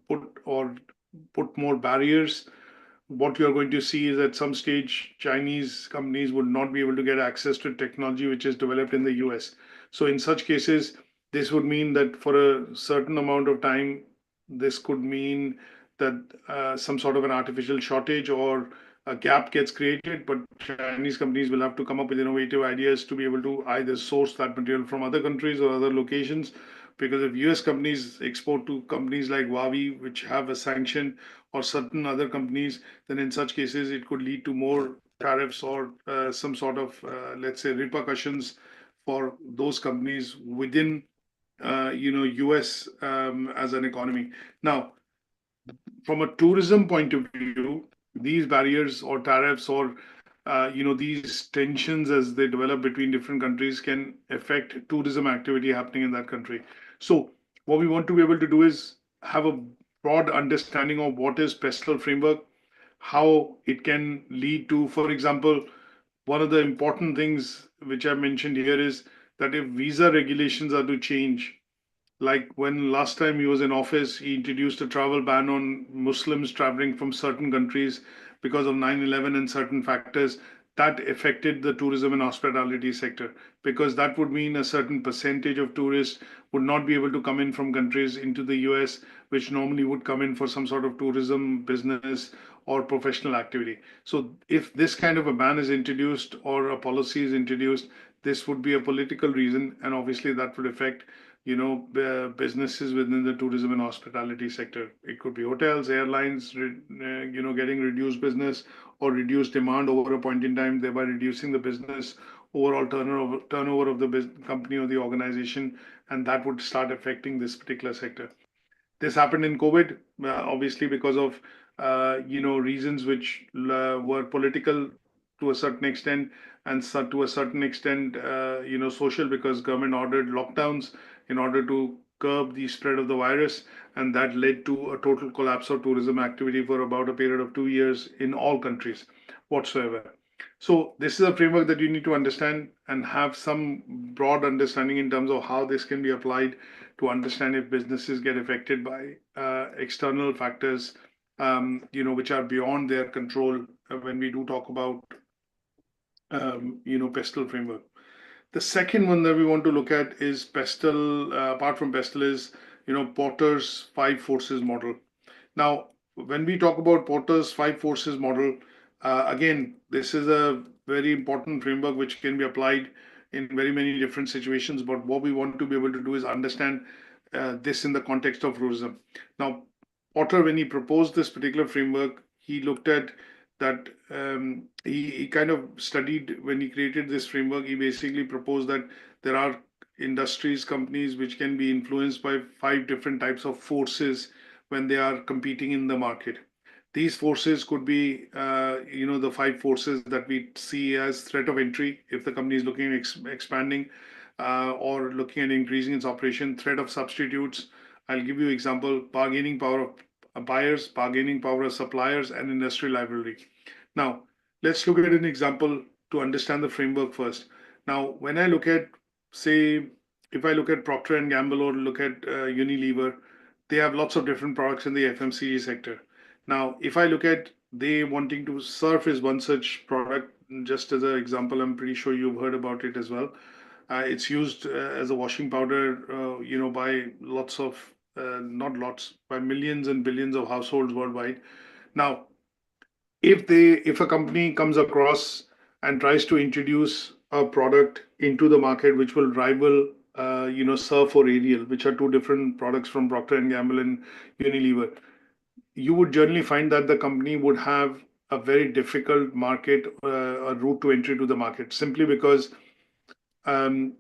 put more barriers. What you're going to see is at some stage Chinese companies would not be able to get access to technology which is developed in the US. So in such cases, this would mean that for a certain amount of time, this could mean that some sort of an artificial shortage or a gap gets created, but Chinese companies will have to come up with innovative ideas to be able to either source that material from other countries or other locations, because if US companies export to companies like Huawei, which have a sanction, or certain other companies, then in such cases it could lead to more tariffs or some sort of, let's say, repercussions for those companies within, US as an economy. Now, from a tourism point of view, these barriers or tariffs or these tensions as they develop between different countries can affect tourism activity happening in that country. So what we want to be able to do is have a broad understanding of what is pestle framework, how it can lead to, for example, one of the important things which I mentioned here is that if visa regulations are to change, like when last time he was in office, he introduced a travel ban on Muslims traveling from certain countries because of 9/11 and certain factors. That affected the tourism and hospitality sector because that would mean a certain percentage of tourists would not be able to come in from countries into the US, which normally would come in for some sort of tourism, business, or professional activity. So, if this kind of a ban is introduced or a policy is introduced, this would be a political reason, and obviously that would affect businesses within the tourism and hospitality sector. It could be hotels, airlines, getting reduced business or reduced demand over a point in time, thereby reducing the business overall turnover of the company or the organization, and that would start affecting this particular sector. This happened in COVID, obviously because of reasons which were political to a certain extent, and to a certain extent, social, because government ordered lockdowns in order to curb the spread of the virus, and that led to a total collapse of tourism activity for about a period of 2 years in all countries whatsoever. So this is a framework that you need to understand and have some broad understanding in terms of how this can be applied to understand if businesses get affected by external factors, which are beyond their control when we do talk about, pestle framework. The second one that we want to look at is pestle. Apart from pestle, is Porter's five forces model. Now, when we talk about Porter's five forces model, again, this is a very important framework which can be applied in very many different situations. But what we want to be able to do is understand this in the context of tourism. Now, Porter, when he proposed this particular framework, he looked at that. He kind of studied when he created this framework. He basically proposed that there are industries, companies which can be influenced by five different types of forces when they are competing in the market. These forces could be, the five forces that we see as threat of entry if the company is looking at expanding or looking at increasing its operation, threat of substitutes. I'll give you example: bargaining power of buyers, bargaining power of suppliers, and industrial rivalry. Now, let's look at an example to understand the framework first. Now, when I look at, say, if I look at Procter and Gamble or look at Unilever, they have lots of different products in the FMCG sector. Now, if I look at they wanting to surface one such product, just as an example, I'm pretty sure you've heard about it as well. It's used as a washing powder, by lots of, not lots, by millions and billions of households worldwide. Now, if a company comes across and tries to introduce a product into the market which will rival, Surf or Ariel, which are two different products from Procter and Gamble and Unilever, you would generally find that the company would have a very difficult market, a route to entry to the market, simply because um,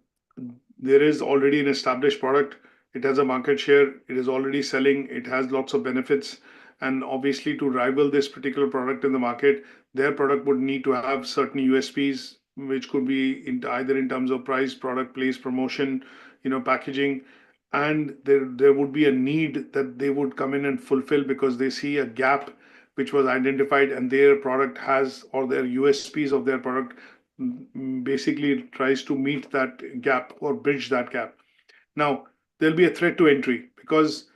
there is already an established product. It has a market share. It is already selling. It has lots of benefits. And obviously, to rival this particular product in the market, their product would need to have certain USPs, which could be either in terms of price, product, place, promotion, packaging. And there would be a need that they would come in and fulfill because they see a gap which was identified, and their product has, or their USPs of their product basically tries to meet that gap or bridge that gap. Now, there'll be a threat to entry because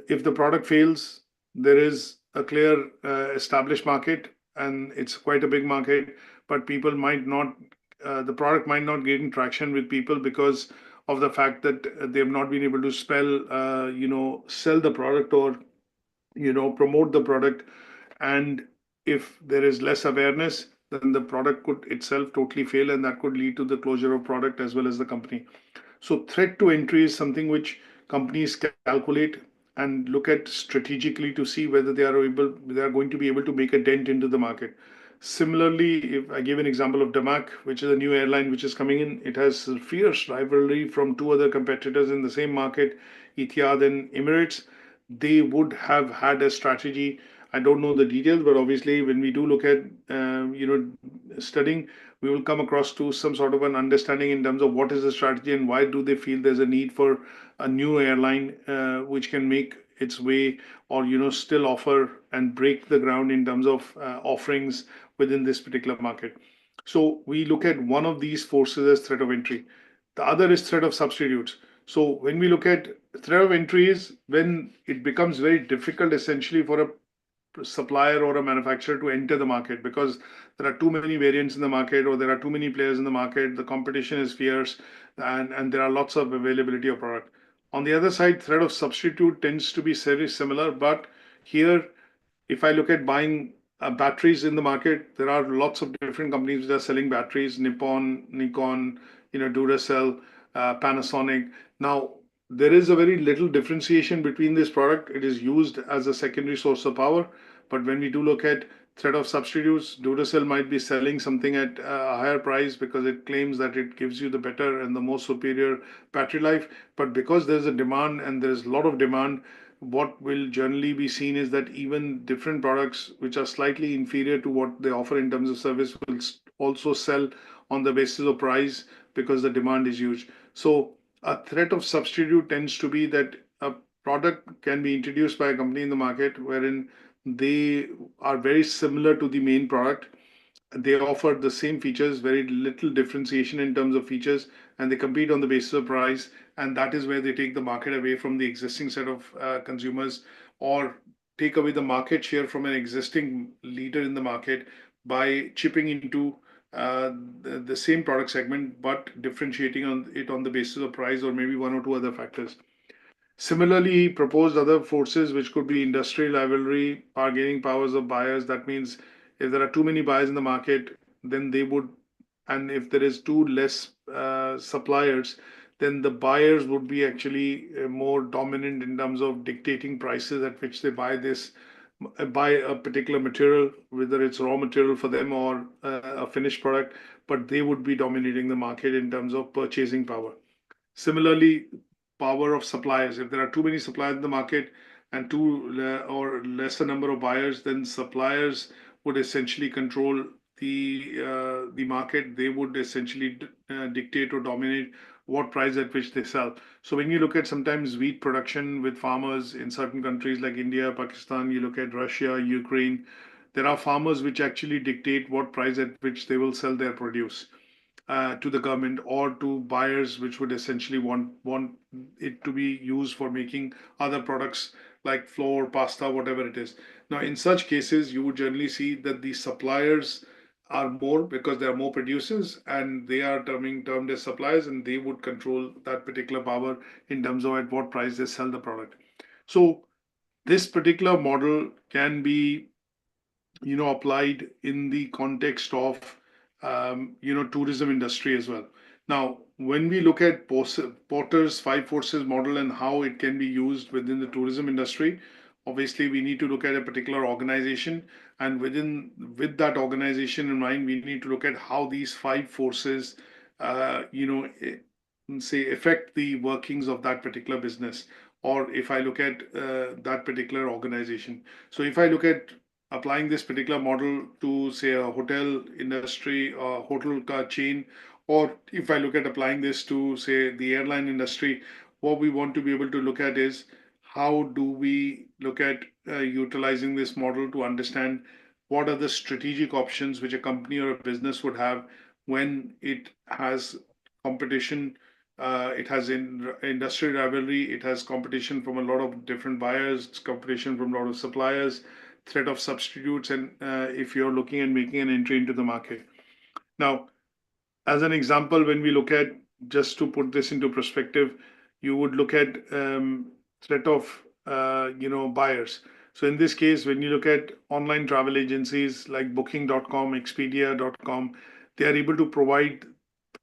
if the product fails, there is a clear established market, and it's quite a big market, but people might not, the product might not gain traction with people because of the fact that they have not been able to sell the product or, promote the product. And if there is less awareness, then the product could itself totally fail, and that could lead to the closure of product as well as the company. So threat to entry is something which companies calculate and look at strategically to see whether they are going to be able to make a dent into the market. Similarly, if I give an example of Damac, which is a new airline which is coming in, it has a fierce rivalry from two other competitors in the same market, Etihad and Emirates. They would have had a strategy. I don't know the details, but obviously, when we do look at studying, we will come across to some sort of an understanding in terms of what is the strategy and why do they feel there's a need for a new airline which can make its way or still offer and break the ground in terms of offerings within this particular market. So we look at one of these forces as threat of entry. The other is threat of substitutes. So when we look at threat of entry is when it becomes very difficult essentially for a supplier or a manufacturer to enter the market because there are too many variants in the market or there are too many players in the market, the competition is fierce, and there are lots of availability of product. On the other side, threat of substitute tends to be very similar, but here, if I look at buying batteries in the market, there are lots of different companies that are selling batteries: Nippon, Nikon, Duracell, Panasonic. Now, there is a very little differentiation between this product. It is used as a secondary source of power, but when we do look at threat of substitutes, Duracell might be selling something at a higher price because it claims that it gives you the better and the more superior battery life. But because there's a demand and there's a lot of demand, what will generally be seen is that even different products which are slightly inferior to what they offer in terms of service will also sell on the basis of price because the demand is huge. So a threat of substitute tends to be that a product can be introduced by a company in the market wherein they are very similar to the main product. They offer the same features, very little differentiation in terms of features, and they compete on the basis of price. And that is where they take the market away from the existing set of consumers or take away the market share from an existing leader in the market by chipping into the same product segment, but differentiating on the basis of price or maybe one or two other factors. Similarly, he proposed other forces which could be industry rivalry, bargaining powers of buyers. That means if there are too many buyers in the market, then they would, and if there is too less suppliers, then the buyers would be actually more dominant in terms of dictating prices at which they buy a particular material, whether it's raw material for them or a finished product, but they would be dominating the market in terms of purchasing power. Similarly, power of suppliers. If there are too many suppliers in the market and or lesser number of buyers, then suppliers would essentially control the market. They would essentially dictate or dominate what price at which they sell. So when you look at sometimes wheat production with farmers in certain countries like India, Pakistan, you look at Russia, Ukraine, there are farmers which actually dictate what price at which they will sell their produce to the government or to buyers, which would essentially want it to be used for making other products like flour, pasta, whatever it is. Now, in such cases, you would generally see that the suppliers are more because there are more producers and they are termed as suppliers and they would control that particular power in terms of at what price they sell the product. So this particular model can be applied in the context of tourism industry as well. Now, when we look at Porter's five forces model and how it can be used within the tourism industry, obviously we need to look at a particular organization, and with that organization in mind, we need to look at how these five forces, say affect the workings of that particular business. Or if I look at that particular organization, so if I look at applying this particular model to say a hotel industry, a hotel chain, or if I look at applying this to say the airline industry, what we want to be able to look at is how do we look at utilizing this model to understand what are the strategic options which a company or a business would have when it has competition, it has industry rivalry, it has competition from a lot of different buyers, it's competition from a lot of suppliers, threat of substitutes, and if you're looking at making an entry into the market. Now, as an example, when we look at, just to put this into perspective, you would look at threat of buyers. So in this case, when you look at online travel agencies like Booking.com, Expedia.com, they are able to provide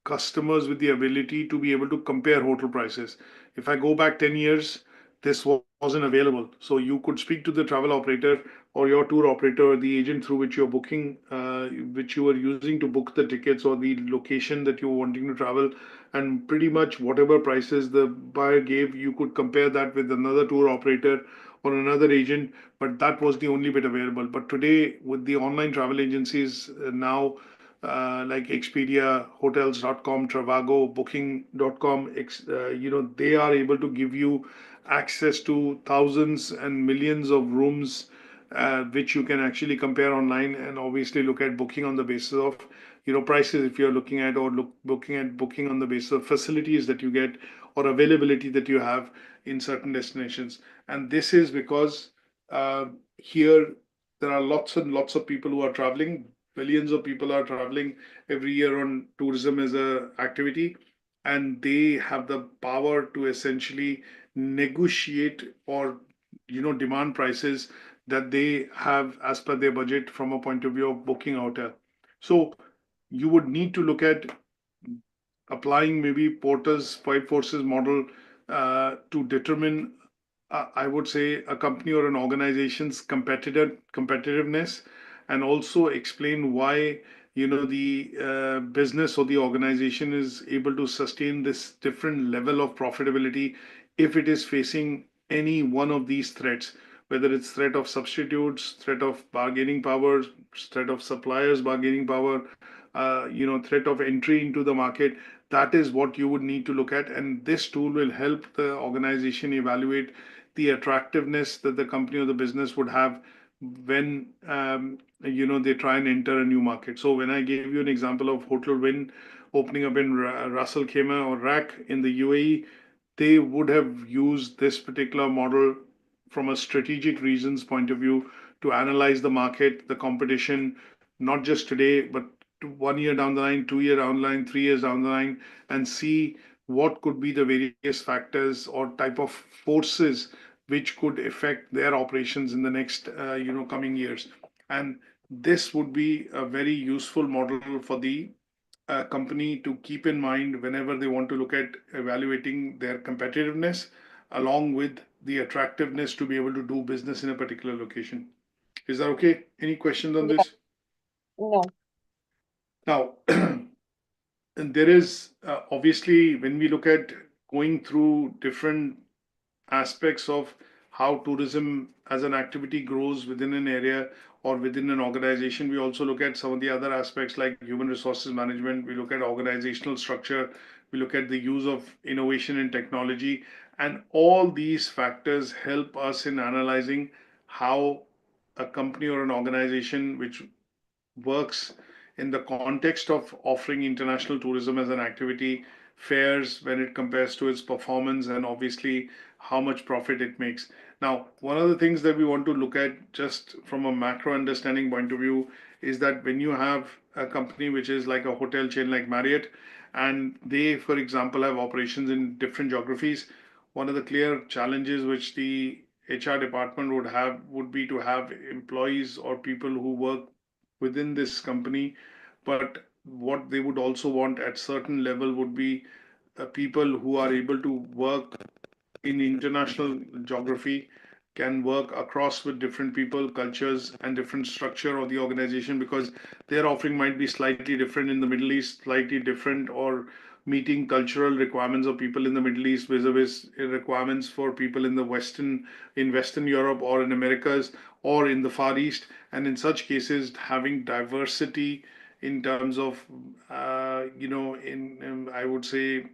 customers with the ability to be able to compare hotel prices. If I go back 10 years, this wasn't available. So you could speak to the travel operator or your tour operator or the agent through which you're booking, which you are using to book the tickets or the location that you're wanting to travel. And pretty much whatever prices the buyer gave, you could compare that with another tour operator or another agent, but that was the only bit available. But today, with the online travel agencies now, like Expedia, Hotels.com, Travago, Booking.com, they are able to give you access to thousands and millions of rooms, which you can actually compare online and obviously look at booking on the basis of, prices if you're looking at or looking at booking on the basis of facilities that you get or availability that you have in certain destinations. And this is because here there are lots and lots of people who are traveling. Billions of people are traveling every year on tourism as a activity, and they have the power to essentially negotiate or demand prices that they have as per their budget from a point of view of booking a hotel. So you would need to look at applying maybe Porter's five forces model to determine, I would say, a company or an organization's competitiveness, and also explain why the business or the organization is able to sustain this different level of profitability if it is facing any one of these threats, whether it's threat of substitutes, threat of bargaining power, threat of suppliers bargaining power, threat of entry into the market. That is what you would need to look at, and this tool will help the organization evaluate the attractiveness that the company or the business would have when they try and enter a new market. So when I gave you an example of Hotel Win opening up in Ras Al Khaimah or RAK in the UAE, they would have used this particular model from a strategic reasons point of view to analyze the market, the competition, not just today, but 1 year down the line, 2 year down the line, 3 years down the line, and see what could be the various factors or type of forces which could affect their operations in the next coming years. And this would be a very useful model for the company to keep in mind whenever they want to look at evaluating their competitiveness along with the attractiveness to be able to do business in a particular location. Is that okay? Any questions on Yeah, this? no. Now, and there is obviously, when we look at going through different aspects of how tourism as an activity grows within an area or within an organization, we also look at some of the other aspects like human resources management. We look at organizational structure. We look at the use of innovation and technology. And all these factors help us in analyzing how a company or an organization which works in the context of offering international tourism as an activity fares when it compares to its performance and obviously how much profit it makes. Now, one of the things that we want to look at just from a macro understanding point of view is that when you have a company which is like a hotel chain like Marriott, and they, for example, have operations in different geographies, one of the clear challenges which the HR department would have would be to have employees or people who work within this company. But what they would also want at certain level would be people who are able to work in international geography, can work across with different people, cultures, and different structure of the organization, because their offering might be slightly different in the Middle East, slightly different, or meeting cultural requirements of people in the Middle East vis-a-vis requirements for people in the Western Europe or in Americas or in the Far East. And in such cases, having diversity in terms of, I would say,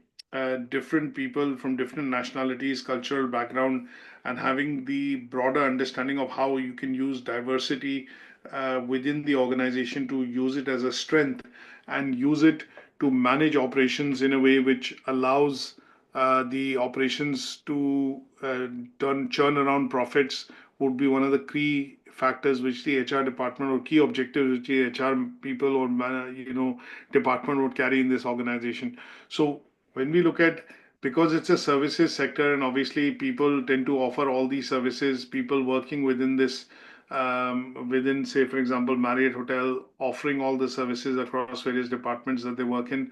different people from different nationalities, cultural background, and having the broader understanding of how you can use diversity within the organization to use it as a strength and use it to manage operations in a way which allows the operations to churn around profits would be one of the key factors which the HR department or key objectives which the HR people or department would carry in this organization. So when we look at, because it's a services sector and obviously people tend to offer all these services, people working within this within, say, for example, Marriott Hotel, offering all the services across various departments that they work in.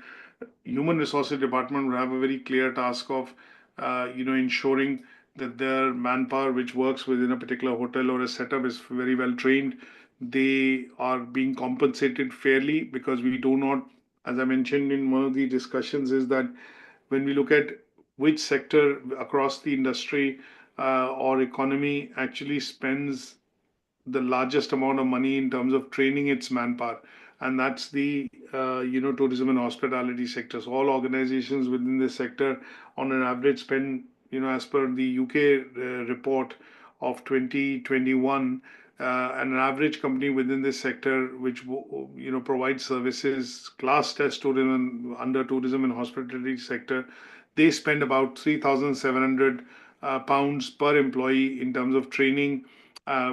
Human resources department would have a very clear task of, ensuring that their manpower, which works within a particular hotel or a setup, is very well trained. They are being compensated fairly, because we do not, as I mentioned in one of the discussions, is that when we look at which sector across the industry or economy actually spends the largest amount of money in terms of training its manpower, and that's the tourism and hospitality sector. So all organizations within this sector, on an average, spend, as per the UK report of 2021, an average company within this sector, which provides services classed as tourism, under tourism and hospitality sector, they spend about 3,700 pounds per employee in terms of training,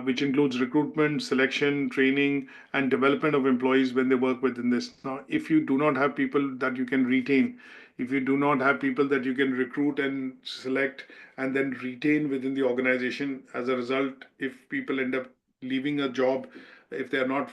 which includes recruitment, selection, training, and development of employees when they work within this. Now, if you do not have people that you can retain, if you do not have people that you can recruit and select and then retain within the organization, as a result, if people end up leaving a job, if they are not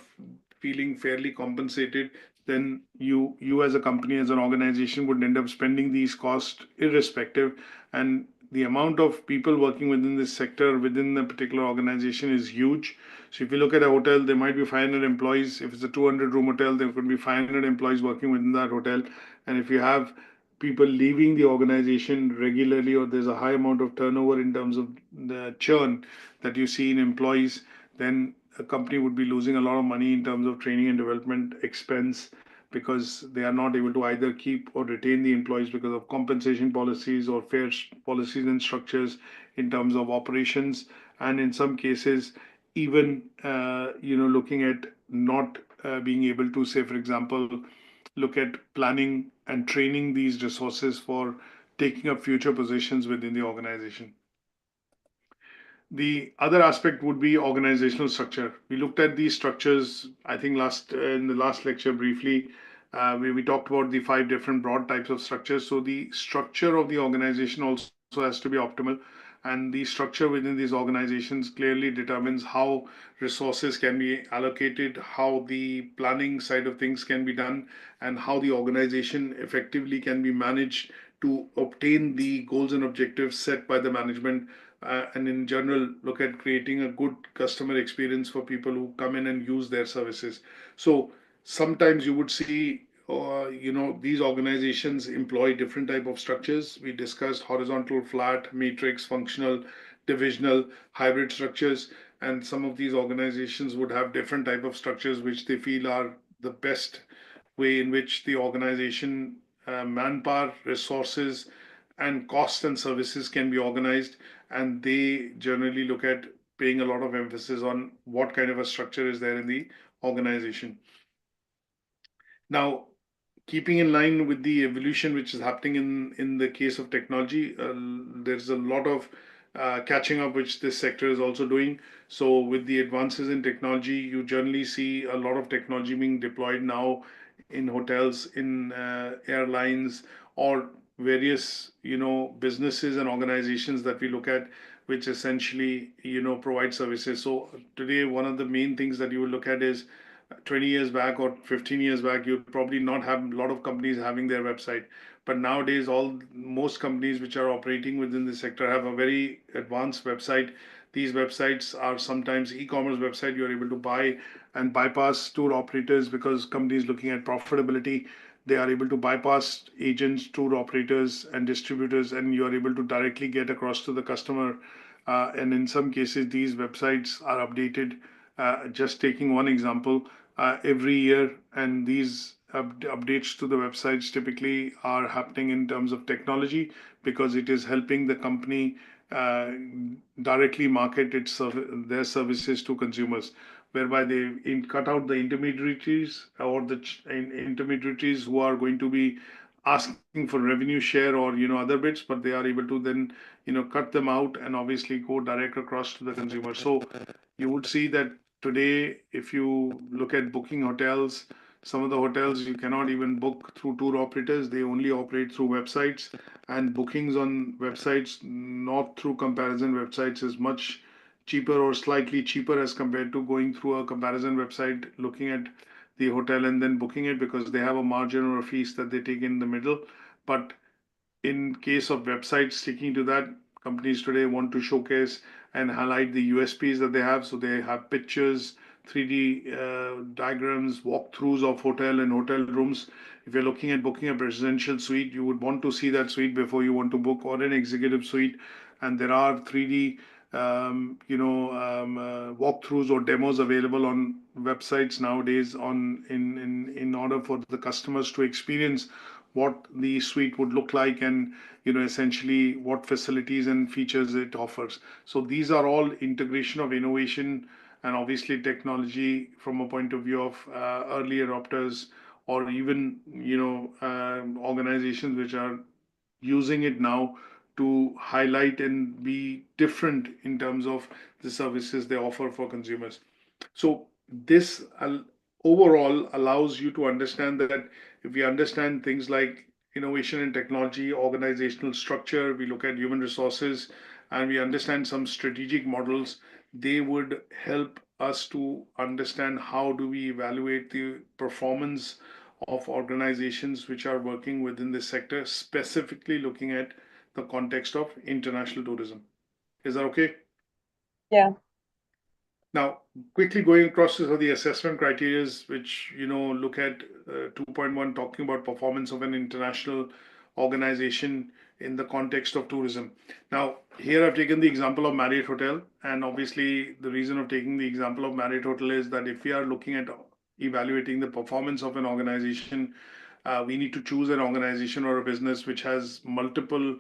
feeling fairly compensated, then you as a company, as an organization, would end up spending these costs irrespective. And the amount of people working within this sector within a particular organization is huge. So if you look at a hotel, there might be 500 employees. If it's a 200 room hotel, there could be 500 employees working within that hotel. And if you have people leaving the organization regularly, or there's a high amount of turnover in terms of the churn that you see in employees, then a company would be losing a lot of money in terms of training and development expense, because they are not able to either keep or retain the employees because of compensation policies or fair policies and structures in terms of operations, and in some cases even looking at not being able to, say, for example, look at planning and training these resources for taking up future positions within the organization. The other aspect would be organizational structure. We looked at these structures, I think, in the last lecture briefly. We talked about the 5 different broad types of structures. So the structure of the organization also has to be optimal, and the structure within these organizations clearly determines how resources can be allocated, how the planning side of things can be done, and how the organization effectively can be managed to obtain the goals and objectives set by the management, and in general look at creating a good customer experience for people who come in and use their services. So sometimes you would see, these organizations employ different type of structures. We discussed horizontal, flat, matrix, functional, divisional, hybrid structures, and some of these organizations would have different type of structures which they feel are the best way in which the organization manpower, resources, and costs and services can be organized. And they generally look at paying a lot of emphasis on what kind of a structure is there in the organization. Now, keeping in line with the evolution which is happening in the case of technology, there's a lot of catching up which this sector is also doing. So with the advances in technology, you generally see a lot of technology being deployed now in hotels, in airlines, or various businesses and organizations that we look at, which essentially provide services. So today, one of the main things that you will look at is, 20 years back or 15 years back, you'd probably not have a lot of companies having their website. But nowadays, most companies which are operating within the sector have a very advanced website. These websites are sometimes e-commerce website. You're able to buy and bypass tour operators, because companies looking at profitability, they are able to bypass agents, tour operators, and distributors, and you are able to directly get across to the customer. And in some cases, these websites are updated. Just taking one example, every year, and these updates to the websites typically are happening in terms of technology, because it is helping the company uh, directly market their services to consumers, whereby they cut out the intermediaries, or the intermediaries who are going to be asking for revenue share or other bits, but they are able to then cut them out and obviously go direct across to the consumer. So you would see that today, if you look at booking hotels, some of the hotels you cannot even book through tour operators. They only operate through websites, and bookings on websites, not through comparison websites, is much cheaper or slightly cheaper as compared to going through a comparison website, looking at the hotel and then booking it, because they have a margin or a fees that they take in the middle. But in case of websites sticking to that, companies today want to showcase and highlight the USPs that they have. So they have pictures, 3D diagrams, walkthroughs of hotel and hotel rooms. If you're looking at booking a residential suite, you would want to see that suite before you want to book, or an executive suite. And there are 3D walkthroughs or demos available on websites nowadays in order for the customers to experience what the suite would look like, and essentially what facilities and features it offers. So these are all integration of innovation and obviously technology from a point of view of early adopters, or even organizations which are using it now to highlight and be different in terms of the services they offer for consumers. So this overall allows you to understand that if we understand things like innovation and technology, organizational structure, we look at human resources, and we understand some strategic models, they would help us to understand how do we evaluate the performance of organizations which are working within this sector, specifically looking at the context of international tourism. Is that okay? Yeah. Now, quickly going across to the assessment criteria, which look at 2.1, talking about performance of an international organization in the context of tourism. Now, here I've taken the example of Marriott Hotel, and obviously the reason of taking the example of Marriott Hotel is that if we are looking at evaluating the performance of an organization, we need to choose an organization or a business which has multiple,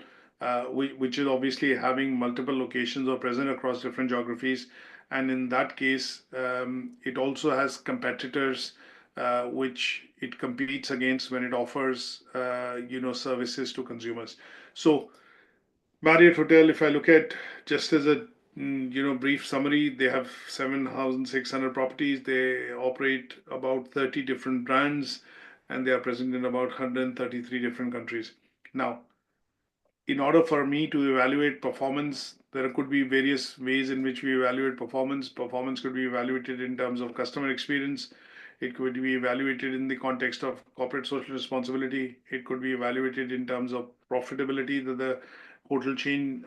which is obviously having multiple locations or present across different geographies. And in that case, it also has competitors which it competes against when it offers, services to consumers. So Marriott Hotel, if I look at just as a brief summary, they have 7,600 properties. They operate about 30 different brands, and they are present in about 133 different countries. Now, in order for me to evaluate performance, there could be various ways in which we evaluate performance. Performance could be evaluated in terms of customer experience. It could be evaluated in the context of corporate social responsibility. It could be evaluated in terms of profitability that the hotel chain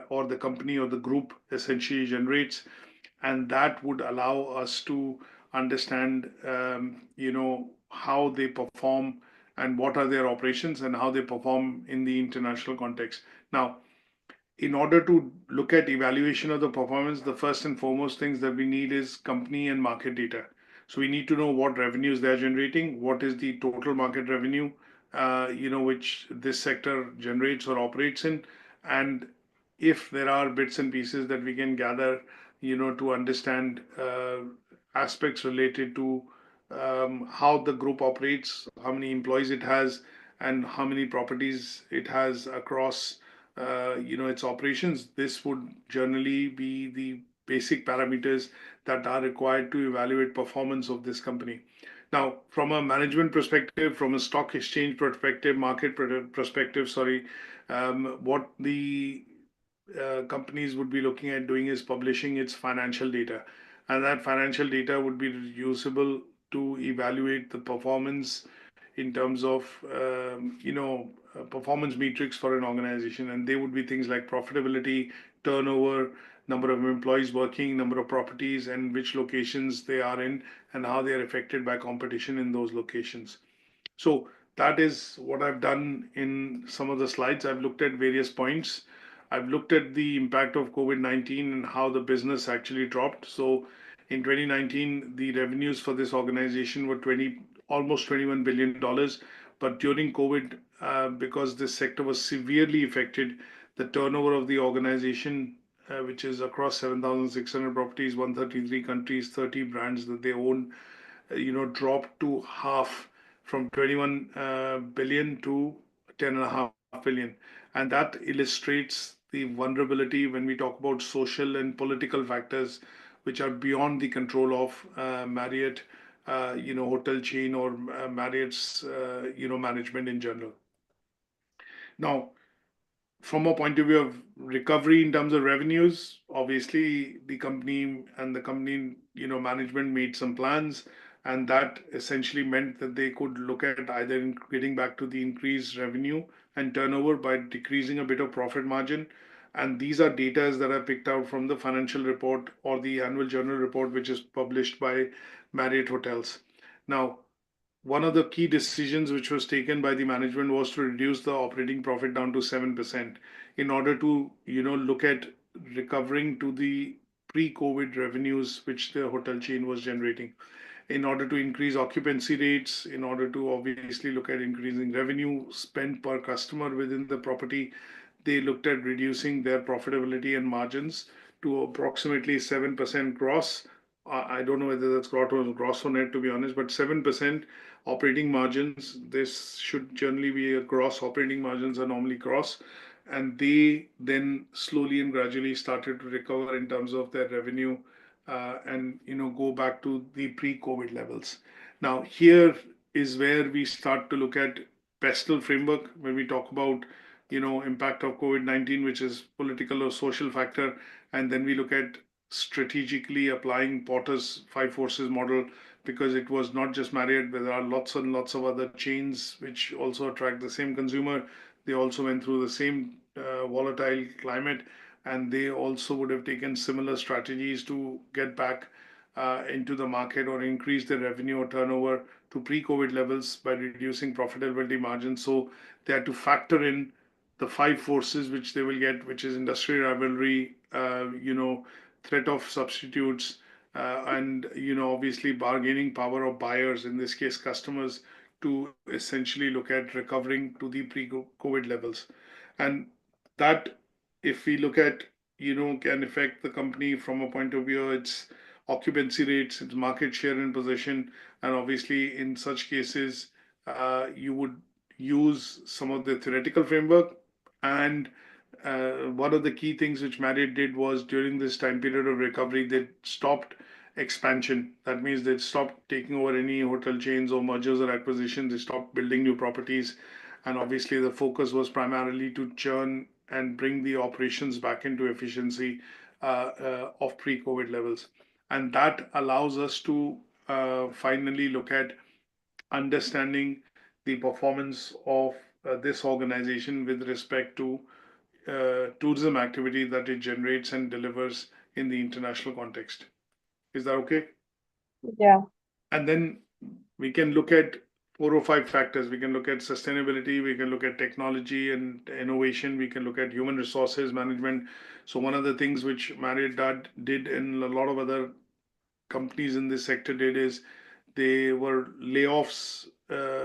or the company or the group essentially generates. And that would allow us to understand, how they perform and what are their operations and how they perform in the international context. Now, in order to look at evaluation of the performance, the first and foremost things that we need is company and market data. So we need to know what revenues they're generating, what is the total market revenue, which this sector generates or operates in, and if there are bits and pieces that we can gather, to understand aspects related to how the group operates, how many employees it has, and how many properties it has across, its operations. This would generally be the basic parameters that are required to evaluate performance of this company. Now, from a management perspective, from a stock exchange perspective, market perspective, sorry, what the companies would be looking at doing is publishing its financial data, and that financial data would be usable to evaluate the performance in terms of performance metrics for an organization, and they would be things like profitability, turnover, number of employees working, number of properties, and which locations they are in, and how they are affected by competition in those locations. So that is what I've done in some of the slides. I've looked at various points. I've looked at the impact of COVID-19 and how the business actually dropped. So in 2019, the revenues for this organization were almost $21 billion. But during COVID, because this sector was severely affected, the turnover of the organization, which is across 7,600 properties, 133 countries, 30 brands that they own, dropped to half, from 21 billion to 10.5 billion. And that illustrates the vulnerability when we talk about social and political factors which are beyond the control of Marriott, hotel chain, or Marriott's, management in general. Now, from a point of view of recovery in terms of revenues, obviously the company and the company, management made some plans, and that essentially meant that they could look at either getting back to the increased revenue and turnover by decreasing a bit of profit margin. And these are data that are picked out from the financial report or the annual journal report, which is published by Marriott Hotels. Now, one of the key decisions which was taken by the management was to reduce the operating profit down to 7% in order to, look at recovering to the pre-COVID revenues which the hotel chain was generating, in order to increase occupancy rates, in order to obviously look at increasing revenue spent per customer within the property. They looked at reducing their profitability and margins to approximately 7% gross. I don't know whether that's gross or net, to be honest, but 7% operating margins. This should generally be a gross. Operating margins are normally gross. And they then slowly and gradually started to recover in terms of their revenue, and go back to the pre-COVID levels. Now here is where we start to look at pestle framework when we talk about impact of COVID-19, which is political or social factor, and then we look at strategically applying Potter's five forces model, because it was not just Marriott, but there are lots and lots of other chains which also attract the same consumer. They also went through the same volatile climate, and they also would have taken similar strategies to get back into the market or increase their revenue or turnover to pre-COVID levels by reducing profitability margins. So they had to factor in the five forces which they will get, which is industry rivalry, threat of substitutes, and obviously bargaining power of buyers, in this case customers, to essentially look at recovering to the pre-COVID levels. And that, if we look at, can affect the company from a point of view, its occupancy rates, its market share and position. And obviously, in such cases, you would use some of the theoretical framework. And one of the key things which Marriott did was during this time period of recovery, they stopped expansion. That means they stopped taking over any hotel chains or mergers or acquisitions. They stopped building new properties. And obviously, the focus was primarily to churn and bring the operations back into efficiency of pre-COVID levels. And that allows us to finally look at understanding the performance of this organization with respect to tourism activity that it generates and delivers in the international context. Is that okay? Yeah. And then we can look at 4 or 5 factors. We can look at sustainability, we can look at technology and innovation, we can look at human resources management. So one of the things which Marriott did and a lot of other companies in this sector did is they were layoffs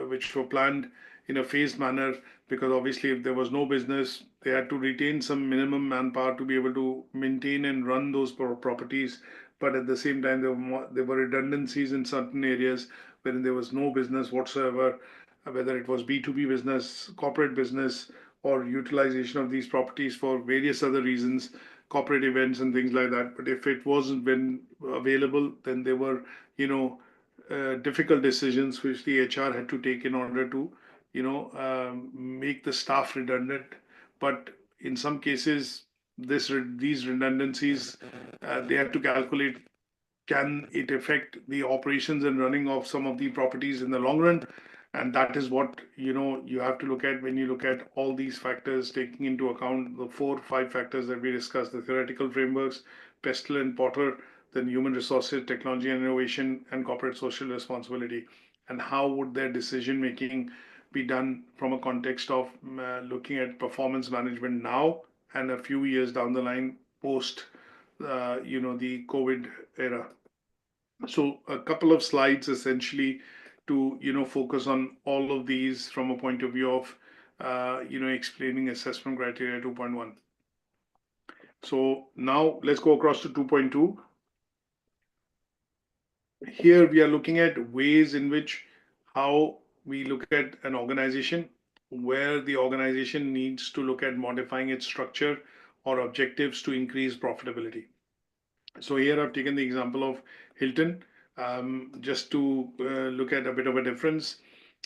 which were planned in a phased manner, because obviously if there was no business, they had to retain some minimum manpower to be able to maintain and run those properties. But at the same time, there were redundancies in certain areas wherein there was no business whatsoever, whether it was B2B business, corporate business, or utilization of these properties for various other reasons, corporate events and things like that. But if it wasn't been available, then there were, difficult decisions which the HR had to take in order to, make the staff redundant. But in some cases, these redundancies, they had to calculate, can it affect the operations and running of some of the properties in the long run? And that is what you have to look at when you look at all these factors, taking into account the 4 or 5 factors that we discussed: the theoretical frameworks, Pestle and Potter, then human resources, technology and innovation, and corporate social responsibility. And how would their decision making be done from a context of looking at performance management now and a few years down the line post the COVID era. So a couple of slides essentially to focus on all of these from a point of view of explaining assessment criteria 2.1. So now let's go across to 2.2. Here we are looking at ways in which how we look at an organization, where the organization needs to look at modifying its structure or objectives to increase profitability. So here I've taken the example of Hilton, just to look at a bit of a difference.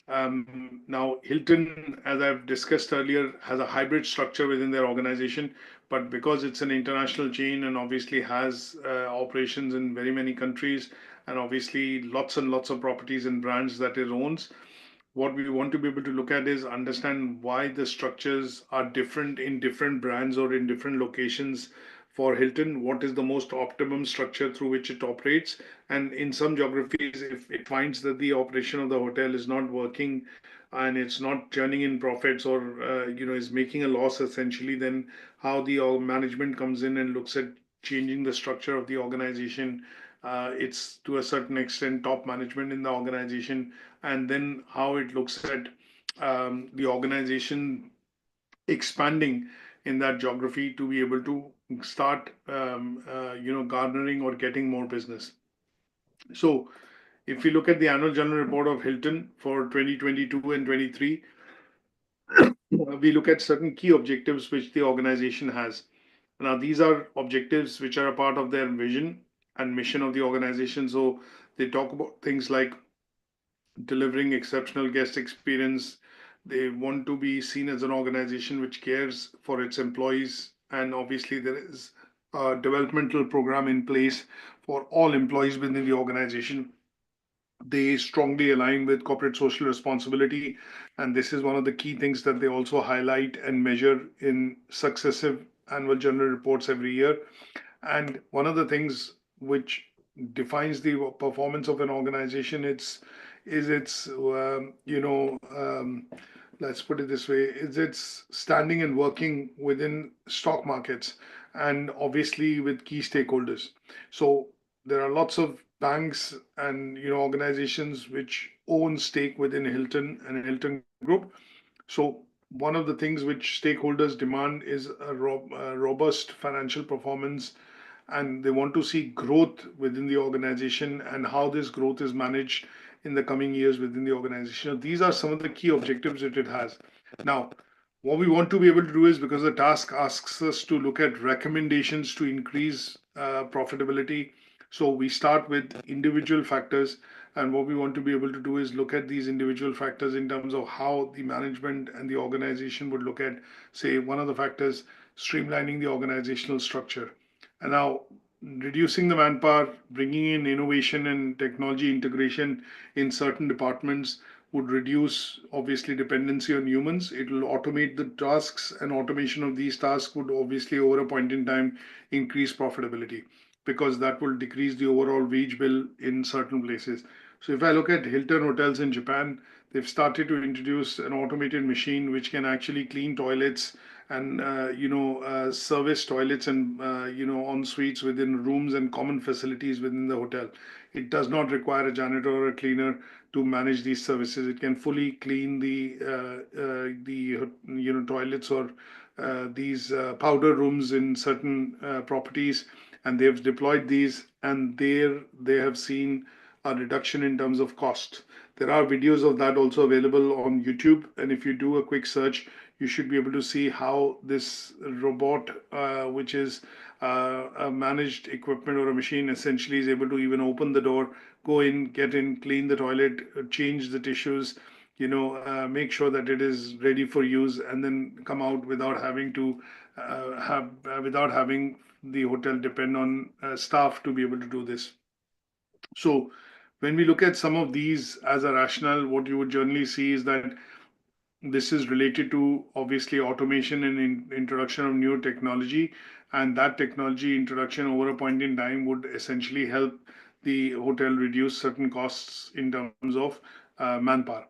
Now, Hilton, as I've discussed earlier, has a hybrid structure within their organization, but because it's an international chain and obviously has operations in very many countries and obviously lots and lots of properties and brands that it owns, what we want to be able to look at is understand why the structures are different in different brands or in different locations for Hilton. What is the most optimum structure through which it operates? And in some geographies, if it finds that the operation of the hotel is not working and it's not churning in profits or is making a loss essentially, then how the management comes in and looks at changing the structure of the organization. It's to a certain extent top management in the organization, and then how it looks at the organization expanding in that geography to be able to start garnering or getting more business. So if we look at the annual general report of Hilton for 2022 and 23, we look at certain key objectives which the organization has. Now, these are objectives which are a part of their vision and mission of the organization. So they talk about things like delivering exceptional guest experience. They want to be seen as an organization which cares for its employees. And obviously, there is a developmental program in place for all employees within the organization. They strongly align with corporate social responsibility. And this is one of the key things that they also highlight and measure in successive annual general reports every year. And one of the things which defines the performance of an organization, is its let's put it this way, is its standing and working within stock markets and obviously with key stakeholders. So there are lots of banks and organizations which own stake within Hilton and Hilton Group. So one of the things which stakeholders demand is a robust financial performance, and they want to see growth within the organization and how this growth is managed in the coming years within the organization. These are some of the key objectives that it has. Now, what we want to be able to do is, because the task asks us to look at recommendations to increase profitability, so we start with individual factors. And what we want to be able to do is look at these individual factors in terms of how the management and the organization would look at, say, one of the factors, streamlining the organizational structure. And now, reducing the manpower, bringing in innovation and technology integration in certain departments would reduce, obviously, dependency on humans. It will automate the tasks, and automation of these tasks would obviously, over a point in time, increase profitability, because that will decrease the overall wage bill in certain places. So if I look at Hilton hotels in Japan, they've started to introduce an automated machine which can actually clean toilets and service toilets and en suites within rooms and common facilities within the hotel. It does not require a janitor or a cleaner to manage these services. It can fully clean the toilets or these powder rooms in certain properties, and they have deployed these, and there they have seen a reduction in terms of cost. There are videos of that also available on YouTube, and if you do a quick search, you should be able to see how this robot, which is a managed equipment or a machine, essentially is able to even open the door, go in, get in, clean the toilet, change the tissues, make sure that it is ready for use, and then come out without having to without having the hotel depend on staff to be able to do this. So when we look at some of these as a rationale, what you would generally see is that this is related to obviously automation and introduction of new technology, and that technology introduction over a point in time would essentially help the hotel reduce certain costs in terms of manpower.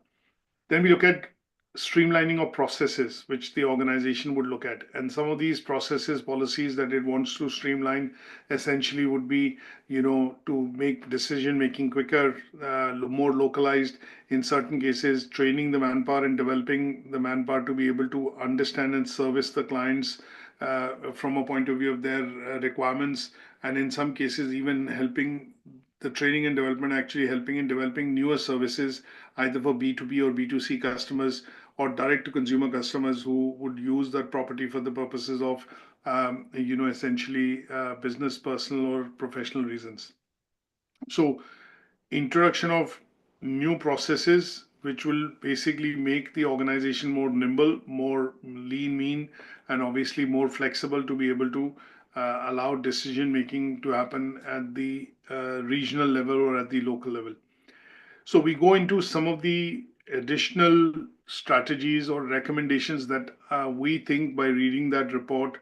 Then we look at streamlining of processes, which the organization would look at. And some of these processes, policies that it wants to streamline essentially would be, to make decision making quicker, more localized in certain cases, training the manpower and developing the manpower to be able to understand and service the clients from a point of view of their requirements. And in some cases, even helping the training and development, actually helping in developing newer services, either for B2B or B2C customers or direct to consumer customers who would use that property for the purposes of, essentially business, personal, or professional reasons. So, introduction of new processes which will basically make the organization more nimble, more lean, mean, and obviously more flexible to be able to allow decision making to happen at the regional level or at the local level. So we go into some of the additional strategies or recommendations that we think by reading that report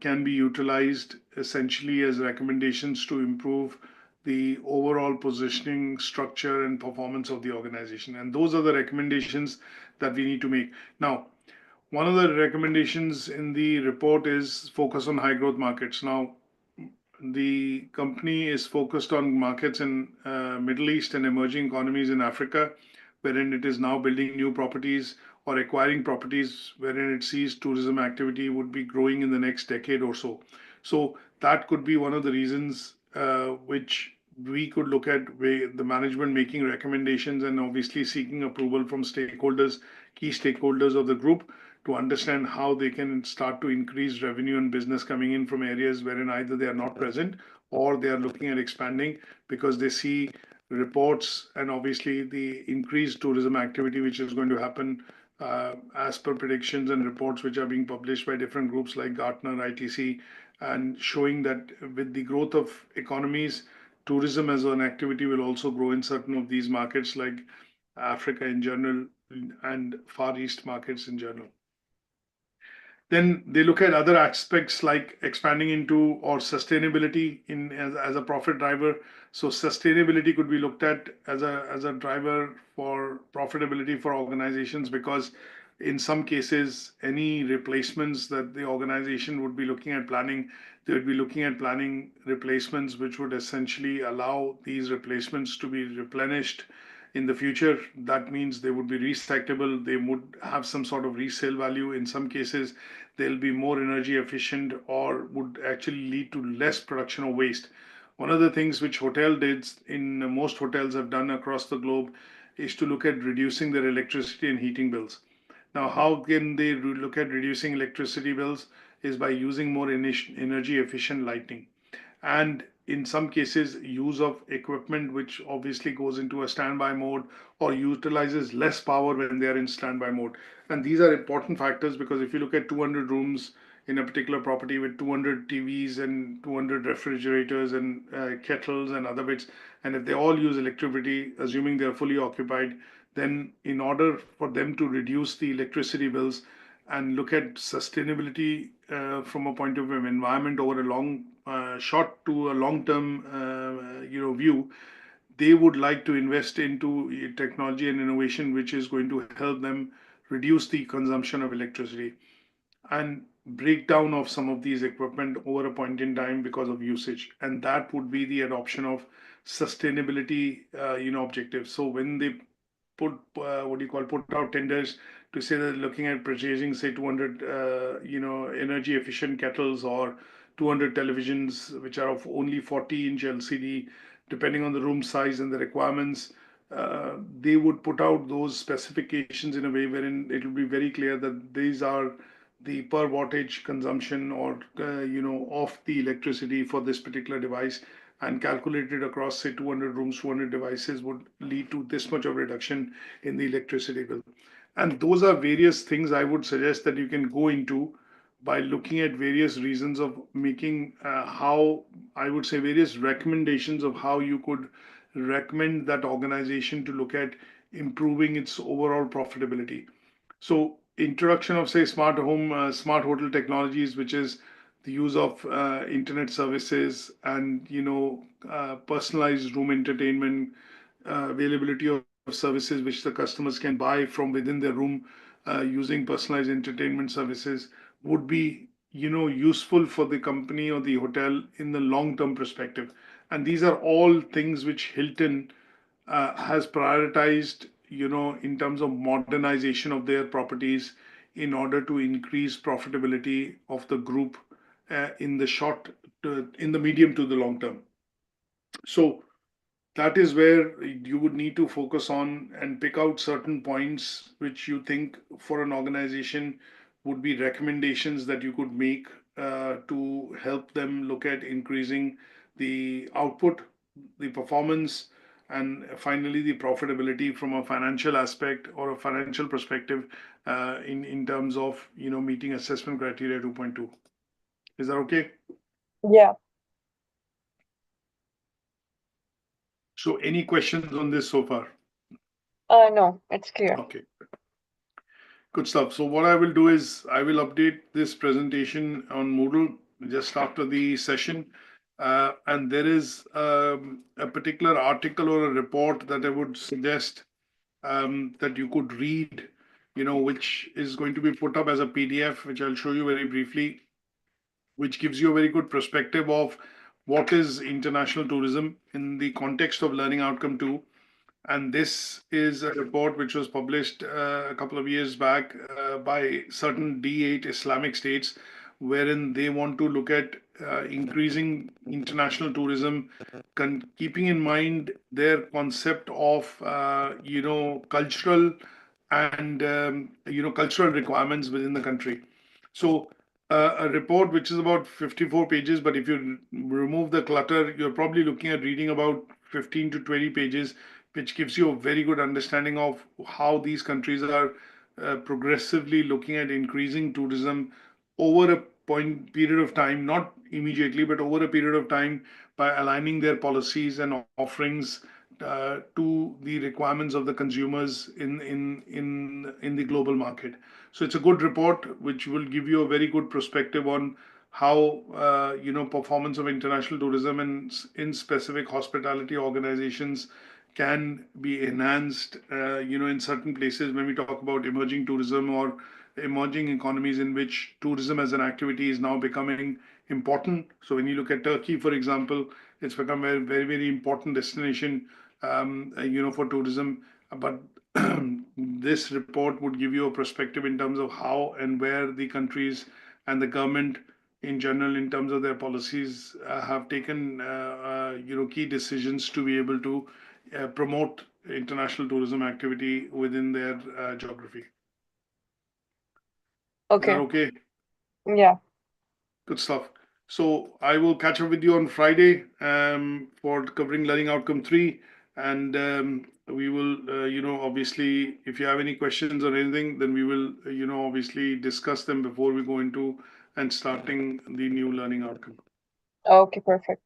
can be utilized essentially as recommendations to improve the overall positioning, structure, and performance of the organization. And those are the recommendations that we need to make. Now, one of the recommendations in the report is focus on high growth markets. Now, the company is focused on markets in Middle East and emerging economies in Africa, wherein it is now building new properties or acquiring properties wherein it sees tourism activity would be growing in the next decade or so. So that could be one of the reasons which we could look at the management making recommendations and obviously seeking approval from stakeholders, key stakeholders of the group, to understand how they can start to increase revenue and business coming in from areas wherein either they are not present or they are looking at expanding because they see reports and obviously the increased tourism activity which is going to happen as per predictions and reports which are being published by different groups like Gartner, ITC, and showing that with the growth of economies, tourism as an activity will also grow in certain of these markets like Africa in general and Far East markets in general. Then they look at other aspects like expanding into or sustainability as a profit driver. So sustainability could be looked at as a driver for profitability for organizations because in some cases any replacements that the organization would be looking at planning, they would be looking at planning replacements which would essentially allow these replacements to be replenished in the future. That means they would be recyclable, they would have some sort of resale value. In some cases, they'll be more energy efficient or would actually lead to less production of waste. One of the things which hotel did in most hotels have done across the globe is to look at reducing their electricity and heating bills. Now, how can they look at reducing electricity bills is by using more energy efficient lighting. And in some cases, use of equipment which obviously goes into a standby mode or utilizes less power when they are in standby mode. And these are important factors because if you look at 200 rooms in a particular property with 200 TVs and 200 refrigerators and kettles and other bits, and if they all use electricity, assuming they're fully occupied, then in order for them to reduce the electricity bills and look at sustainability from a point of view of environment over a short to a long term view, they would like to invest into technology and innovation which is going to help them reduce the consumption of electricity and breakdown of some of these equipment over a point in time because of usage, and that would be the adoption of sustainability objectives. So when they put put out tenders to say that looking at purchasing say 200 energy efficient kettles or 200 televisions which are of only 40-inch LCD, depending on the room size and the requirements, they would put out those specifications in a way wherein it will be very clear that these are the per wattage consumption or of the electricity for this particular device, and calculated across say 200 rooms, 200 devices would lead to this much of reduction in the electricity bill. And those are various things I would suggest that you can go into by looking at various reasons of making how I would say various recommendations of how you could recommend that organization to look at improving its overall profitability. So introduction of say smart home, smart hotel technologies, which is the use of internet services and personalized room entertainment, availability of services which the customers can buy from within their room using personalized entertainment services would be useful for the company or the hotel in the long term perspective. And these are all things which Hilton has prioritized, in terms of modernization of their properties in order to increase profitability of the group in the medium to the long term. So that is where you would need to focus on and pick out certain points which you think for an organization would be recommendations that you could make to help them look at increasing the output, the performance, and finally the profitability from a financial aspect or a financial perspective in terms of meeting assessment criteria 2.2. Is that okay? Yeah. So any questions on this so far? No, it's clear. Okay. Good stuff. So what I will do is I will update this presentation on Moodle just after the session. And there is a particular article or a report that I would suggest that you could read, which is going to be put up as a PDF, which I'll show you very briefly, which gives you a very good perspective of what is international tourism in the context of learning outcome 2. And this is a report which was published a couple of years back by certain D8 Islamic states, wherein they want to look at increasing international tourism, keeping in mind their concept of, cultural and, cultural requirements within the country. So a report which is about 54 pages, but if you remove the clutter, you're probably looking at reading about 15 to 20 pages, which gives you a very good understanding of how these countries are progressively looking at increasing tourism over a period of time, not immediately, but over a period of time by aligning their policies and offerings to the requirements of the consumers in the global market. So it's a good report which will give you a very good perspective on how performance of international tourism and in specific hospitality organizations can be enhanced, in certain places when we talk about emerging tourism or emerging economies in which tourism as an activity is now becoming important. So when you look at Turkey, for example, it's become a very, very important destination, for tourism. But this report would give you a perspective in terms of how and where the countries and the government in general, in terms of their policies, have taken, key decisions to be able to promote international tourism activity within their geography. Okay. Is that okay? Yeah. Good stuff. So I will catch up with you on Friday for covering learning outcome 3. And we will, obviously, if you have any questions or anything, then we will, obviously discuss them before we go into and starting the new learning outcome. Okay, perfect.